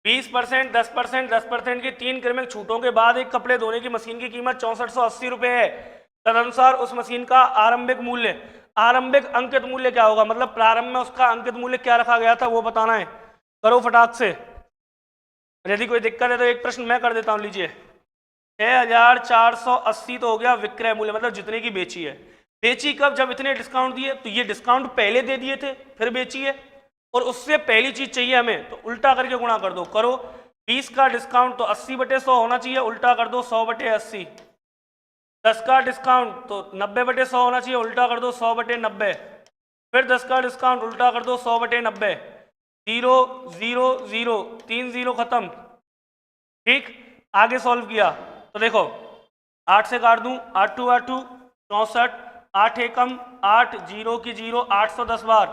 20%, 10%, 10% की 3 क्रमिक छूटों के बाद एक कपड़े धोने की मशीन की कीमत 6480 रुपये है। तदनुसार उस मशीन का आरंभिक मूल्य, आरंभिक अंकित मूल्य क्या होगा, मतलब प्रारंभ में उसका अंकित मूल्य क्या रखा गया था वो बताना है। करो फटाक से, यदि कोई दिक्कत है तो एक प्रश्न मैं कर देता हूं। लीजिए 6480 तो हो गया विक्रय मूल्य, मतलब जितने की बेची है। बेची कब? जब इतने डिस्काउंट दिए, तो ये डिस्काउंट पहले दे दिए थे फिर बेची है, और उससे पहली चीज चाहिए हमें, तो उल्टा करके गुणा कर दो। करो, 20 का डिस्काउंट तो 80/100 होना चाहिए, उल्टा कर दो 100/80। 10 का डिस्काउंट तो 90/100 होना चाहिए, उल्टा कर दो 100/90। फिर 10 का डिस्काउंट उल्टा कर दो 100/90। 0 0 0 3 0 खत्म, ठीक। आगे सॉल्व किया तो देखो 8 से काट दूं, 8 2 8 2 64, 8 एकम 8, 0 की 0, 810 बार।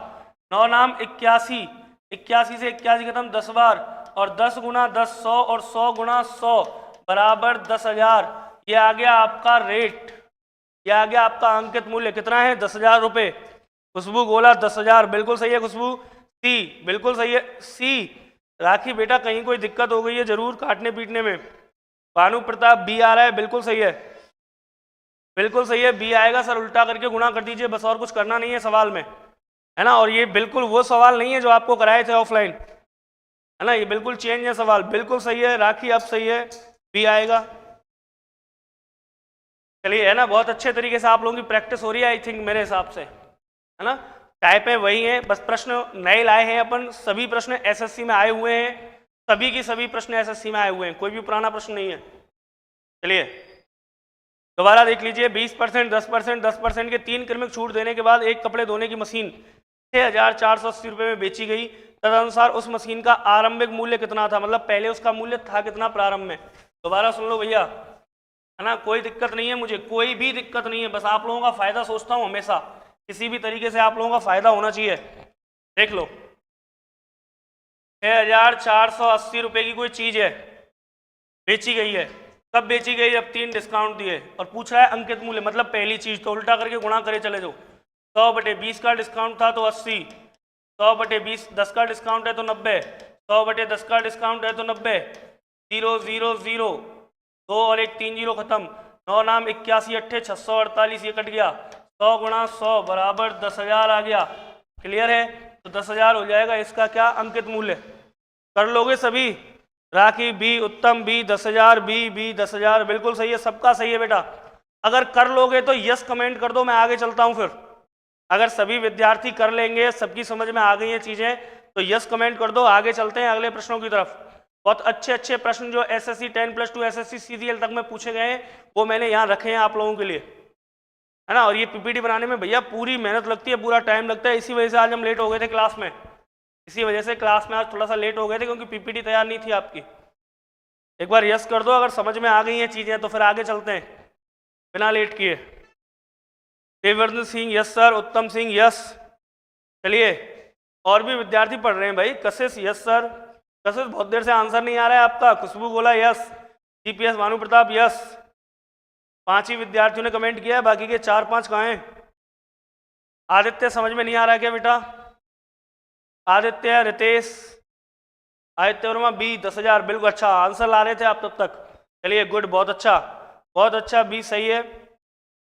9 नाम 81, 81 से 81 खत्म 10 बार, और 10 गुना 10 100 और 100 गुना 100 बराबर 10,000। ये आ गया आपका रेट, ये आ गया आपका अंकित मूल्य। कितना है? 10,000 रुपये। खुशबू गोला 10,000, बिल्कुल सही है खुशबू। सी बिल्कुल सही है, सी। राखी बेटा कहीं कोई दिक्कत हो गई है जरूर काटने पीटने में। भानु प्रताप बी आ रहा है, बिल्कुल सही है, बिल्कुल सही है, बी आएगा सर। उल्टा करके गुणा कर दीजिए बस, और कुछ करना नहीं है सवाल में, है ना। और ये बिल्कुल वो सवाल नहीं है जो आपको कराए थे ऑफलाइन, है ना, ये बिल्कुल चेंज है सवाल। बिल्कुल सही है राखी, अब सही है, बी आएगा। चलिए, है ना, बहुत अच्छे तरीके से आप लोगों की प्रैक्टिस हो रही है आई थिंक, मेरे हिसाब से, है ना। टाइपें वही हैं, बस प्रश्न नए लाए हैं अपन। सभी प्रश्न एसएससी में आए हुए हैं, सभी की सभी प्रश्न एसएससी में आए हुए हैं, कोई भी पुराना प्रश्न नहीं है। चलिए दोबारा देख लीजिए। 20%, 10%, 10% के 3 क्रमिक छूट देने के बाद एक कपड़े धोने की मशीन 6,480 रुपये में बेची गई। तदनुसार उस मशीन का आरंभिक मूल्य कितना था, मतलब पहले उसका मूल्य था कितना प्रारंभ में। दोबारा सुन लो भैया, है ना, कोई दिक्कत नहीं है मुझे, कोई भी दिक्कत नहीं है, बस आप लोगों का फायदा सोचता हूँ हमेशा, किसी भी तरीके से आप लोगों का फायदा होना चाहिए। देख लो 6,480 रुपये की कोई चीज है, बेची गई है। कब बेची गई? जब 3 डिस्काउंट दिए, और पूछ रहा है अंकित मूल्य, मतलब पहली चीज, तो उल्टा करके गुणा करे चले जाओ। 100/20 का डिस्काउंट था तो 80, 100/20 10 का डिस्काउंट है तो 90, 100/10 का डिस्काउंट है तो 90। 0 0 0 2 और 1 3 0 खत्म। 9 नाम 81 8 648, ये कट गया। 100 गुणा 100 बराबर 10,000 आ गया। क्लियर है? तो 10,000 हो जाएगा इसका क्या? अंकित मूल्य। कर लोगे सभी? राखी बी, उत्तम बी, 10,000 बी 10,000, बिल्कुल सही है, सबका सही है बेटा। अगर कर लोगे तो यस कमेंट कर दो, मैं आगे चलता हूं फिर। अगर सभी विद्यार्थी कर लेंगे, सबकी समझ में आ गई हैं चीजें, तो यस कमेंट कर दो, आगे चलते हैं अगले प्रश्नों की तरफ। बहुत अच्छे अच्छे प्रश्न जो एसएससी 10+2 एसएससी सीजीएल तक में पूछे गए हैं वो मैंने यहाँ रखे हैं आप लोगों के लिए, है ना। और ये पीपीटी बनाने में भैया पूरी मेहनत लगती है, पूरा टाइम लगता है, इसी वजह से आज हम लेट हो गए थे क्लास में। इसी वजह से क्लास में आज थोड़ा सा लेट हो गए थे, क्योंकि पीपीटी तैयार नहीं थी आपकी। एक बार यस कर दो अगर समझ में आ गई हैं चीजें, तो फिर आगे चलते हैं बिना लेट किए। देववर्धन सिंह यस सर, उत्तम सिंह यस। चलिए और भी विद्यार्थी पढ़ रहे हैं भाई। कशिश यस सर, कशिश बहुत देर से आंसर नहीं आ रहा है आपका। खुशबू गोला yes, GPS Bhanu Pratap yes. 5 ही विद्यार्थियों ने कमेंट किया है, बाकी के 4-5 कहाँ हैं? आदित्य समझ में नहीं आ रहा है क्या बेटा? आदित्य, रितेश, आदित्य वर्मा बी 10,000, बिल्कुल अच्छा आंसर ला रहे थे आप तब तक। चलिए गुड, बहुत अच्छा बहुत अच्छा, बी सही है।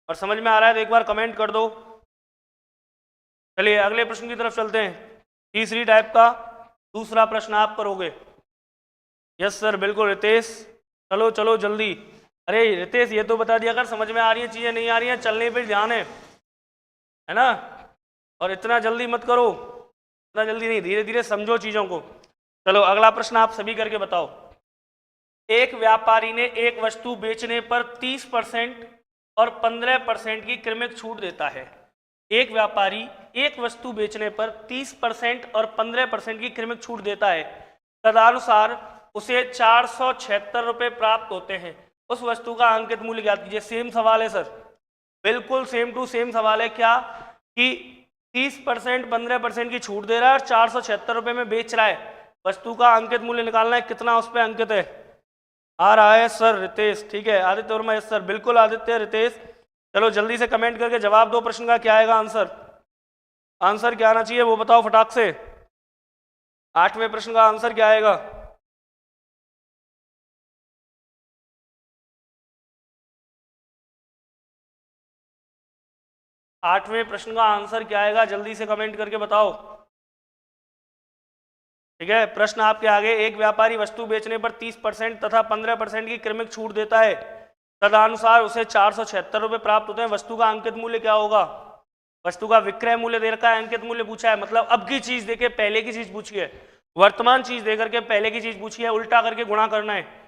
और समझ में आ रहा है तो एक बार कमेंट कर दो। चलिए अगले प्रश्न की तरफ चलते हैं। तीसरी टाइप का दूसरा प्रश्न आप करोगे। यस सर, बिल्कुल रितेश, चलो चलो जल्दी। अरे रितेश ये तो बता दिया अगर समझ में आ रही है चीजें, नहीं आ रही हैं चलने पे ध्यान है ना। और इतना जल्दी मत करो, इतना जल्दी नहीं, धीरे धीरे समझो चीजों को। चलो अगला प्रश्न आप सभी करके बताओ। एक व्यापारी ने एक वस्तु बेचने पर 30% और 15% की क्रमिक छूट देता है। एक व्यापारी एक वस्तु बेचने पर 30% और 15% की क्रमिक छूट देता है, तदनुसार उसे 476 रुपये प्राप्त होते हैं। उस वस्तु का अंकित मूल्य ज्ञात कीजिए। सेम सवाल है सर, बिल्कुल सेम टू सेम सवाल है। क्या कि 30% 15% की छूट दे रहा है और 476 रुपये में बेच रहा है। वस्तु का अंकित मूल्य निकालना है, कितना उस पर अंकित है। आ रहा है सर रितेश, ठीक है। आदित्य वर्मा, यस सर, बिल्कुल आदित्य, रितेश। चलो जल्दी से कमेंट करके जवाब दो। प्रश्न का क्या आएगा आंसर? आंसर क्या आना चाहिए वो बताओ फटाक से। 8वें प्रश्न का आंसर क्या आएगा? आठवें प्रश्न का आंसर क्या आएगा? जल्दी से कमेंट करके बताओ। ठीक है, प्रश्न आपके आगे। एक व्यापारी वस्तु बेचने पर 30% तथा 15% की क्रमिक छूट देता है, तदनुसार उसे 476 रुपये प्राप्त होते हैं। वस्तु का अंकित मूल्य क्या होगा? वस्तु का विक्रय मूल्य दे रखा है, अंकित मूल्य पूछा है, मतलब अब की चीज देके पहले की चीज पूछी है, वर्तमान चीज देकर के पहले की चीज पूछी है, उल्टा करके गुणा करना है।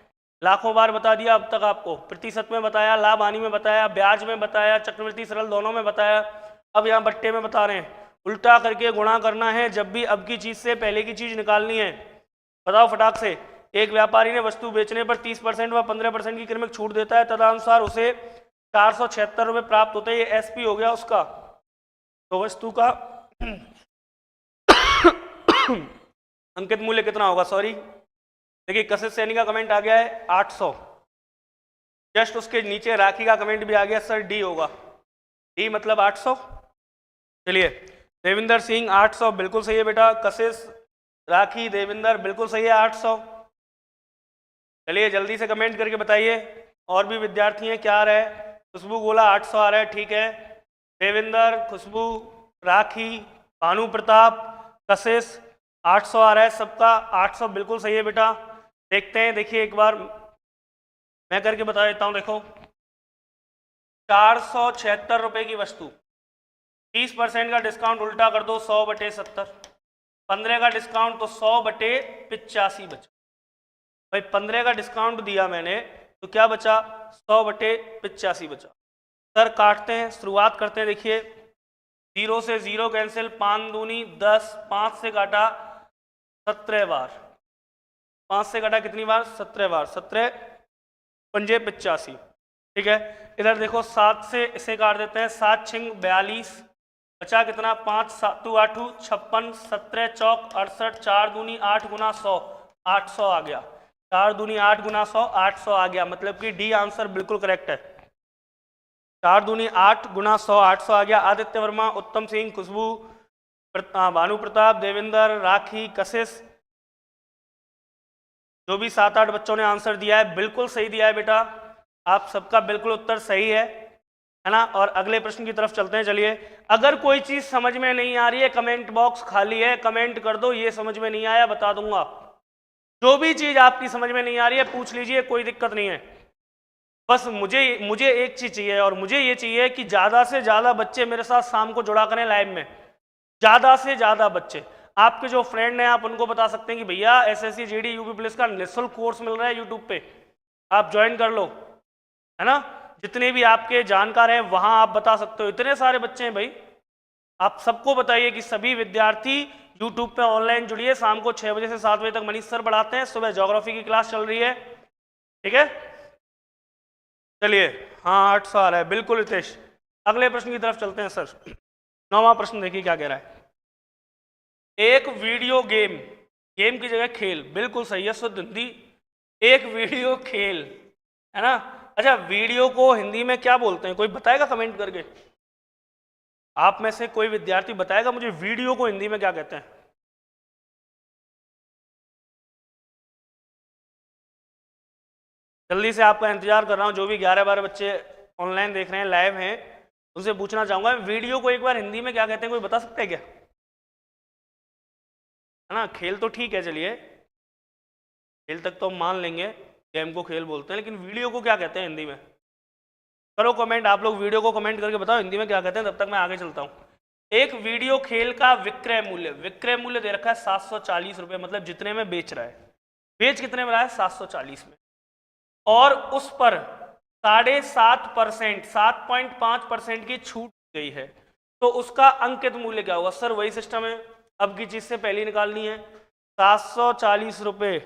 लाखों बार बता दिया अब तक आपको, प्रतिशत में बताया, लाभ हानि में बताया, ब्याज में बताया, चक्रवृद्धि सरल दोनों में बताया, अब यहाँ बट्टे में बता रहे हैं। उल्टा करके गुणा करना है जब भी अब की चीज से पहले की चीज निकालनी है। बताओ फटाक से। एक व्यापारी ने वस्तु बेचने पर 30% व 15% की क्रमिक छूट देता है, तदनुसार उसे 476 रुपये प्राप्त होते हैं। ये एसपी हो गया उसका। तो वस्तु का अंकित मूल्य कितना होगा? सॉरी, देखिए कशिश सैनी का कमेंट आ गया है 800। जस्ट उसके नीचे राखी का कमेंट भी आ गया सर, डी होगा। डी मतलब 800। चलिए, देविंदर सिंह 800 बिल्कुल सही है बेटा। कशिश, राखी, देविंदर बिल्कुल सही है 800। चलिए जल्दी से कमेंट करके बताइए। और भी विद्यार्थी हैं, क्या आ रहा है? खुशबू गोला 800 आ रहा है, ठीक है। देविंदर, खुशबू, राखी, भानु प्रताप, कशिश 800 आ रहा है सबका। 800 बिल्कुल सही है बेटा। देखते हैं, देखिए एक बार मैं करके बता देता हूं। देखो 476 रुपये की वस्तु, 30% का डिस्काउंट उल्टा कर दो, 100/70। 15 का डिस्काउंट तो 100/85 बचा। भाई 15 का डिस्काउंट दिया मैंने तो क्या बचा? 100/85 बचा। सर काटते हैं, शुरुआत करते हैं। देखिए 0 से 0 कैंसिल, 5 दूनी 10, 5 से काटा 17 बार, 5 से काटा कितनी बार? 17 बार, 17 पंजे 85, ठीक है। इधर देखो 7 से इसे काट देते हैं, 7 छिंग 42, बचा कितना? 5 7 8 56, 17 चौक 68, 4 दूनी 8 गुना 100, 800 आ गया। 4 दूनी 8 गुना 100, 800 आ गया। मतलब कि डी आंसर बिल्कुल करेक्ट है। 4 दूनी 8 गुना 100, 800 आ गया। आदित्य वर्मा, उत्तम सिंह, खुशबू, भानु प्रताप, देविंदर, राखी, कशिश, जो भी 7-8 बच्चों ने आंसर दिया है बिल्कुल सही दिया है बेटा। आप सबका बिल्कुल उत्तर सही है ना। और अगले प्रश्न की तरफ चलते हैं। चलिए, अगर कोई चीज समझ में नहीं आ रही है, कमेंट बॉक्स खाली है, कमेंट कर दो, ये समझ में नहीं आया, बता दूंगा। जो भी चीज आपकी समझ में नहीं आ रही है पूछ लीजिए, कोई दिक्कत नहीं है। बस मुझे एक चीज चाहिए, और मुझे ये चाहिए कि ज्यादा से ज्यादा बच्चे मेरे साथ शाम को जुड़ा करें लाइव में। ज्यादा से ज्यादा बच्चे, आपके जो फ्रेंड हैं आप उनको बता सकते हैं कि भैया एसएससी जीडी यूपी पुलिस का निःशुल्क कोर्स मिल रहा है यूट्यूब पे, आप ज्वाइन कर लो, है ना। जितने भी आपके जानकार हैं वहां आप बता सकते हो। इतने सारे बच्चे हैं भाई, आप सबको बताइए कि सभी विद्यार्थी यूट्यूब पे ऑनलाइन जुड़िए। शाम को 6 बजे से 7 बजे तक मनीष सर पढ़ाते हैं, सुबह ज्योग्राफी की क्लास चल रही है, ठीक है। चलिए, हाँ 800 आ रहा है बिल्कुल रितेश। अगले प्रश्न की तरफ चलते हैं सर। 9वां प्रश्न देखिए क्या कह रहा है। एक वीडियो गेम, गेम की जगह खेल, बिल्कुल सही है शुद्ध हिंदी। एक वीडियो खेल, है ना। अच्छा, वीडियो को हिंदी में क्या बोलते हैं? कोई बताएगा कमेंट करके? आप में से कोई विद्यार्थी बताएगा मुझे वीडियो को हिंदी में क्या कहते हैं? जल्दी से आपका इंतजार कर रहा हूं। जो भी 11-12 बच्चे ऑनलाइन देख रहे हैं, लाइव हैं, उनसे पूछना चाहूंगा वीडियो को एक बार हिंदी में क्या कहते हैं? कोई बता सकते हैं क्या? है ना, खेल तो ठीक है, चलिए खेल तक तो हम मान लेंगे, गेम को खेल बोलते हैं, लेकिन वीडियो को क्या कहते हैं हिंदी में? करो कमेंट, आप लोग वीडियो को कमेंट करके बताओ हिंदी में क्या कहते हैं, तब तक मैं आगे चलता हूँ। एक वीडियो खेल का विक्रय मूल्य दे रखा है 740 रुपये, मतलब जितने में बेच रहा है। बेच कितने में रहा है? 740 में। और उस पर 7.5%, 7.5% की छूट गई है, तो उसका अंकित मूल्य क्या होगा? सर वही सिस्टम है, अब की चीज से पहले निकालनी है। 740 रुपये।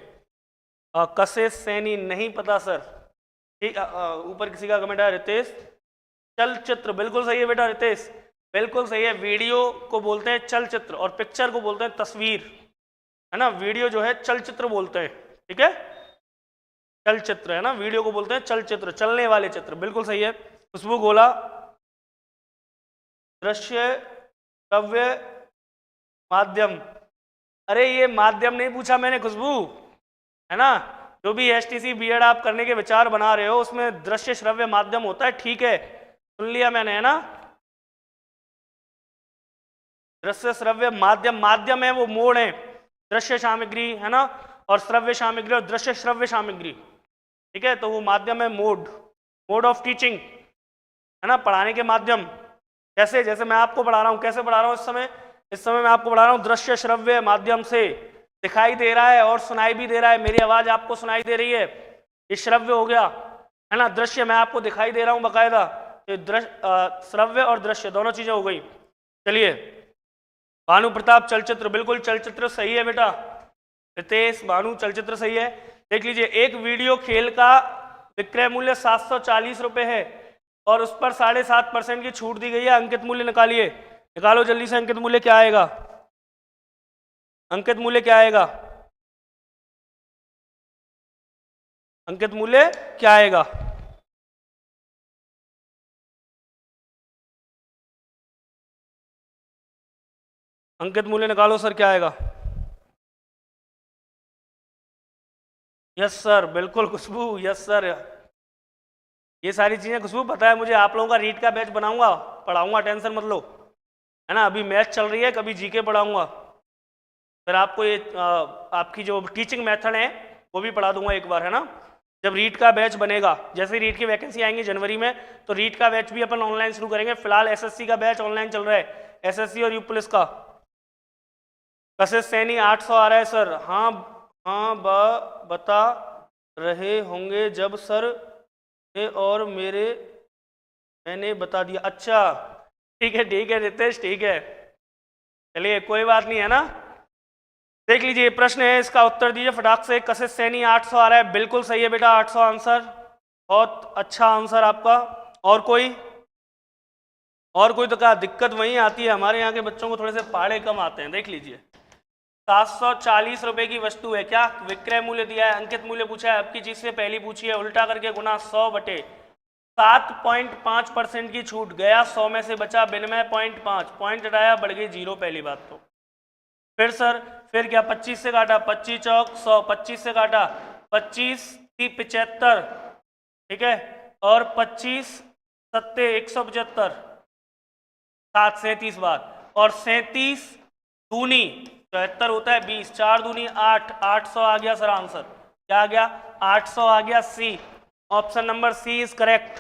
कसे सैनी नहीं पता सर। ठीक, ऊपर किसी का कमेंट है रितेश। चलचित्र, बिल्कुल सही है बेटा रितेश, बिल्कुल सही है। वीडियो को बोलते हैं चलचित्र और पिक्चर को बोलते हैं तस्वीर, है ना। वीडियो जो है चलचित्र बोलते हैं, ठीक है, चलचित्र है ना, वीडियो को बोलते हैं चलचित्र, चलने वाले चित्र, बिल्कुल सही है। खुशबू गोला, दृश्य, श्रव्य, माध्यम। अरे ये माध्यम नहीं पूछा मैंने खुशबू, है ना। जो भी एसटीसी बीएड आप करने के विचार बना रहे हो उसमें दृश्य श्रव्य माध्यम होता है, ठीक है, सुन लिया मैंने, है ना। दृश्य श्रव्य माध्यम, माध्यम है वो मोड है, दृश्य सामग्री है ना, और श्रव्य सामग्री और दृश्य श्रव्य सामग्री, ठीक है, तो वो माध्यम है मोड, मोड ऑफ टीचिंग, है ना, पढ़ाने के माध्यम। कैसे, जैसे मैं आपको पढ़ा रहा हूँ, कैसे पढ़ा रहा हूँ इस समय मैं आपको पढ़ा रहा हूँ दृश्य श्रव्य माध्यम से, दिखाई दे रहा है और सुनाई भी दे रहा है, मेरी आवाज आपको सुनाई दे रही है, ये श्रव्य हो गया, है ना। दृश्य मैं आपको दिखाई दे रहा हूँ बकायदा, श्रव्य और दृश्य दोनों चीजें हो गई। चलिए, भानु प्रताप चलचित्र, बिल्कुल चलचित्र सही है बेटा। रितेश, भानु चलचित्र सही है। देख लीजिए, एक वीडियो खेल का विक्रय मूल्य 740 रुपये है और उस पर 7.5% की छूट दी गई है। अंकित मूल्य निकालिए, निकालो जल्दी से, अंकित मूल्य क्या आएगा? अंकित मूल्य क्या आएगा? अंकित मूल्य क्या आएगा? अंकित मूल्य निकालो सर, क्या आएगा? यस सर, बिल्कुल खुशबू, यस सर, ये सारी चीजें खुशबू पता है मुझे। आप लोगों का रीड का बैच बनाऊंगा, पढ़ाऊंगा, टेंशन मत लो, है ना। अभी मैथ चल रही है, कभी जीके पढ़ाऊंगा, फिर आपको ये आपकी जो टीचिंग मेथड है वो भी पढ़ा दूंगा एक बार, है ना। जब रीट का बैच बनेगा, जैसे रीट की वैकेंसी आएंगी जनवरी में, तो रीट का बैच भी अपन ऑनलाइन शुरू करेंगे। फिलहाल एसएससी का बैच ऑनलाइन चल रहा है, एसएससी और यूपी पुलिस का। कशिश सैनी 800 आ रहा है सर। हाँ हाँ, बता रहे होंगे जब सर और मैंने बता दिया। अच्छा ठीक है रितेश, ठीक है, चलिए कोई बात नहीं, है ना। देख लीजिए, प्रश्न है, इसका उत्तर दीजिए फटाक से। कशिश सैनी 800 आ रहा है, बिल्कुल सही है बेटा, 800 आंसर, बहुत अच्छा आंसर आपका। और कोई तो क्या दिक्कत वहीं आती है, हमारे यहाँ के बच्चों को थोड़े से पहाड़े कम आते हैं। देख लीजिए, 740 रुपए की वस्तु है, क्या विक्रय मूल्य दिया है, अंकित मूल्य पूछा है, आपकी चीज से पहली पूछी है, उल्टा करके गुना 100 बटे 7.5% की छूट, गया 100 में से बचा विनिमय 0.5, पॉइंट हटाया, बढ़ गई 0, पहली बात तो। फिर सर, फिर क्या, 25 से काटा, 25 चौक 100, 25 से काटा, 25 75, ठीक है, और 25 सत्ते 175, 7 37 बार, और 37 दूनी 74 होता है 20, 4 दूनी 8, 800 आ गया सर आंसर। क्या आ गया? 800 आ गया, C, option number C is correct.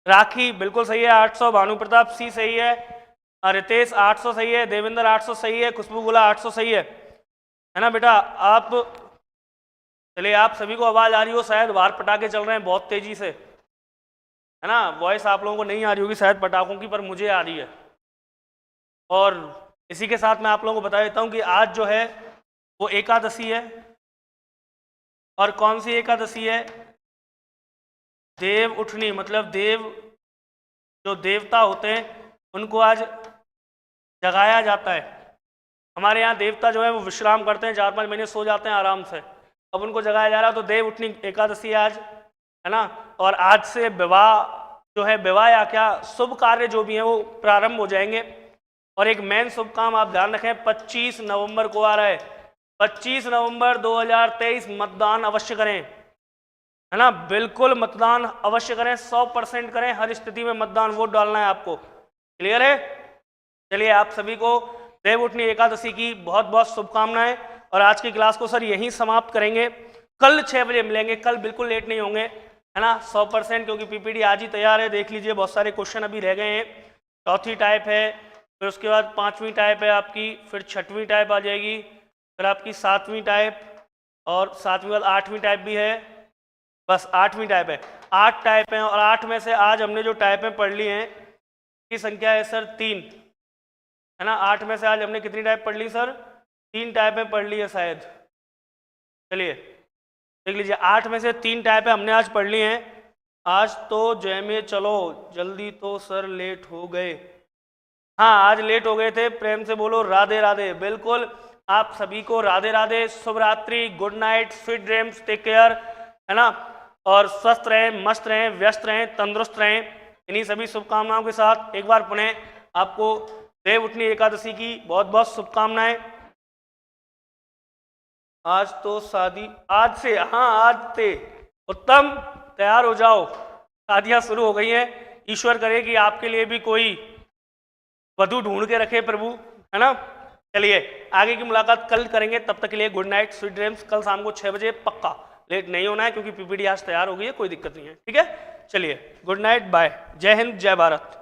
Rakhi बिल्कुल सही है 800, भानु प्रताप सी सही है, रितेश 800 सही है, देवेंद्र 800 सही है, खुशबू गुला 800 सही है ना बेटा। आप चलिए, आप सभी को आवाज आ रही हो शायद, बाहर पटाखे चल रहे हैं बहुत तेजी से, है ना। वॉइस आप लोगों को नहीं आ रही होगी शायद पटाखों की, पर मुझे आ रही है। और इसी के साथ मैं आप लोगों को बता देता हूं कि आज जो है वो एकादशी है, और कौन सी एकादशी है? देव उठनी, मतलब देव, जो देवता होते हैं उनको आज जगाया जाता है। हमारे यहाँ देवता जो है वो विश्राम करते हैं, 4-5 महीने सो जाते हैं आराम से, अब उनको जगाया जा रहा है, तो देव उठनी एकादशी आज, है ना। और आज से विवाह जो है, विवाह या क्या शुभ कार्य जो भी है वो प्रारंभ हो जाएंगे। और एक मेन शुभ काम आप ध्यान रखें, 25 नवंबर को आ रहा है, 25 नवंबर 2023, मतदान अवश्य करें, है ना, बिल्कुल मतदान अवश्य करें, 100% करें, हर स्थिति में मतदान, वोट डालना है आपको, क्लियर है। चलिए, आप सभी को देव उठनी एकादशी की बहुत बहुत शुभकामनाएं, और आज की क्लास को सर यहीं समाप्त करेंगे। कल 6 बजे मिलेंगे, कल बिल्कुल लेट नहीं होंगे, है ना, 100%, क्योंकि पीपीटी आज ही तैयार है। देख लीजिए, बहुत सारे क्वेश्चन अभी रह गए हैं। चौथी टाइप है, फिर उसके बाद 5वीं टाइप है आपकी, फिर 6वीं टाइप आ जाएगी, फिर आपकी 7वीं टाइप, और 7वीं बाद 8वीं टाइप भी है, बस 8वीं टाइप है। 8 टाइप हैं और 8 में से आज हमने जो टाइपें पढ़ ली हैं की संख्या है सर 3, है ना। 8 में से आज हमने कितनी टाइप पढ़ ली सर? 3 टाइपें पढ़ ली है शायद। चलिए देख लीजिए, 8 में से 3 टाइपें हमने आज पढ़ ली हैं। आज तो जय चलो जल्दी, तो सर लेट हो गए। हाँ आज लेट हो गए थे, प्रेम से बोलो राधे राधे। बिल्कुल, आप सभी को राधे राधे, शुभ रात्रि, good night, sweet dreams, take care, है ना। और स्वस्थ रहें, मस्त रहें, व्यस्त रहें, तंदुरुस्त रहें। इन्हीं सभी शुभकामनाओं के साथ एक बार पुनः आपको देव उठनी एकादशी की बहुत बहुत शुभकामनाएं। आज तो शादी, आज से, हाँ आज से उत्तम, तैयार हो जाओ, शादियां शुरू हो गई हैं। ईश्वर करे कि आपके लिए भी कोई वधु ढूंढ के रखे प्रभु, है ना। चलिए आगे की मुलाकात कल करेंगे, तब तक के लिए गुड नाइट, स्वीट ड्रीम्स। कल शाम को 6 बजे पक्का, लेट नहीं होना है क्योंकि पीपीटी आज तैयार हो गई है, कोई दिक्कत नहीं है, ठीक है। चलिए गुड नाइट, बाय, जय हिंद, जय भारत।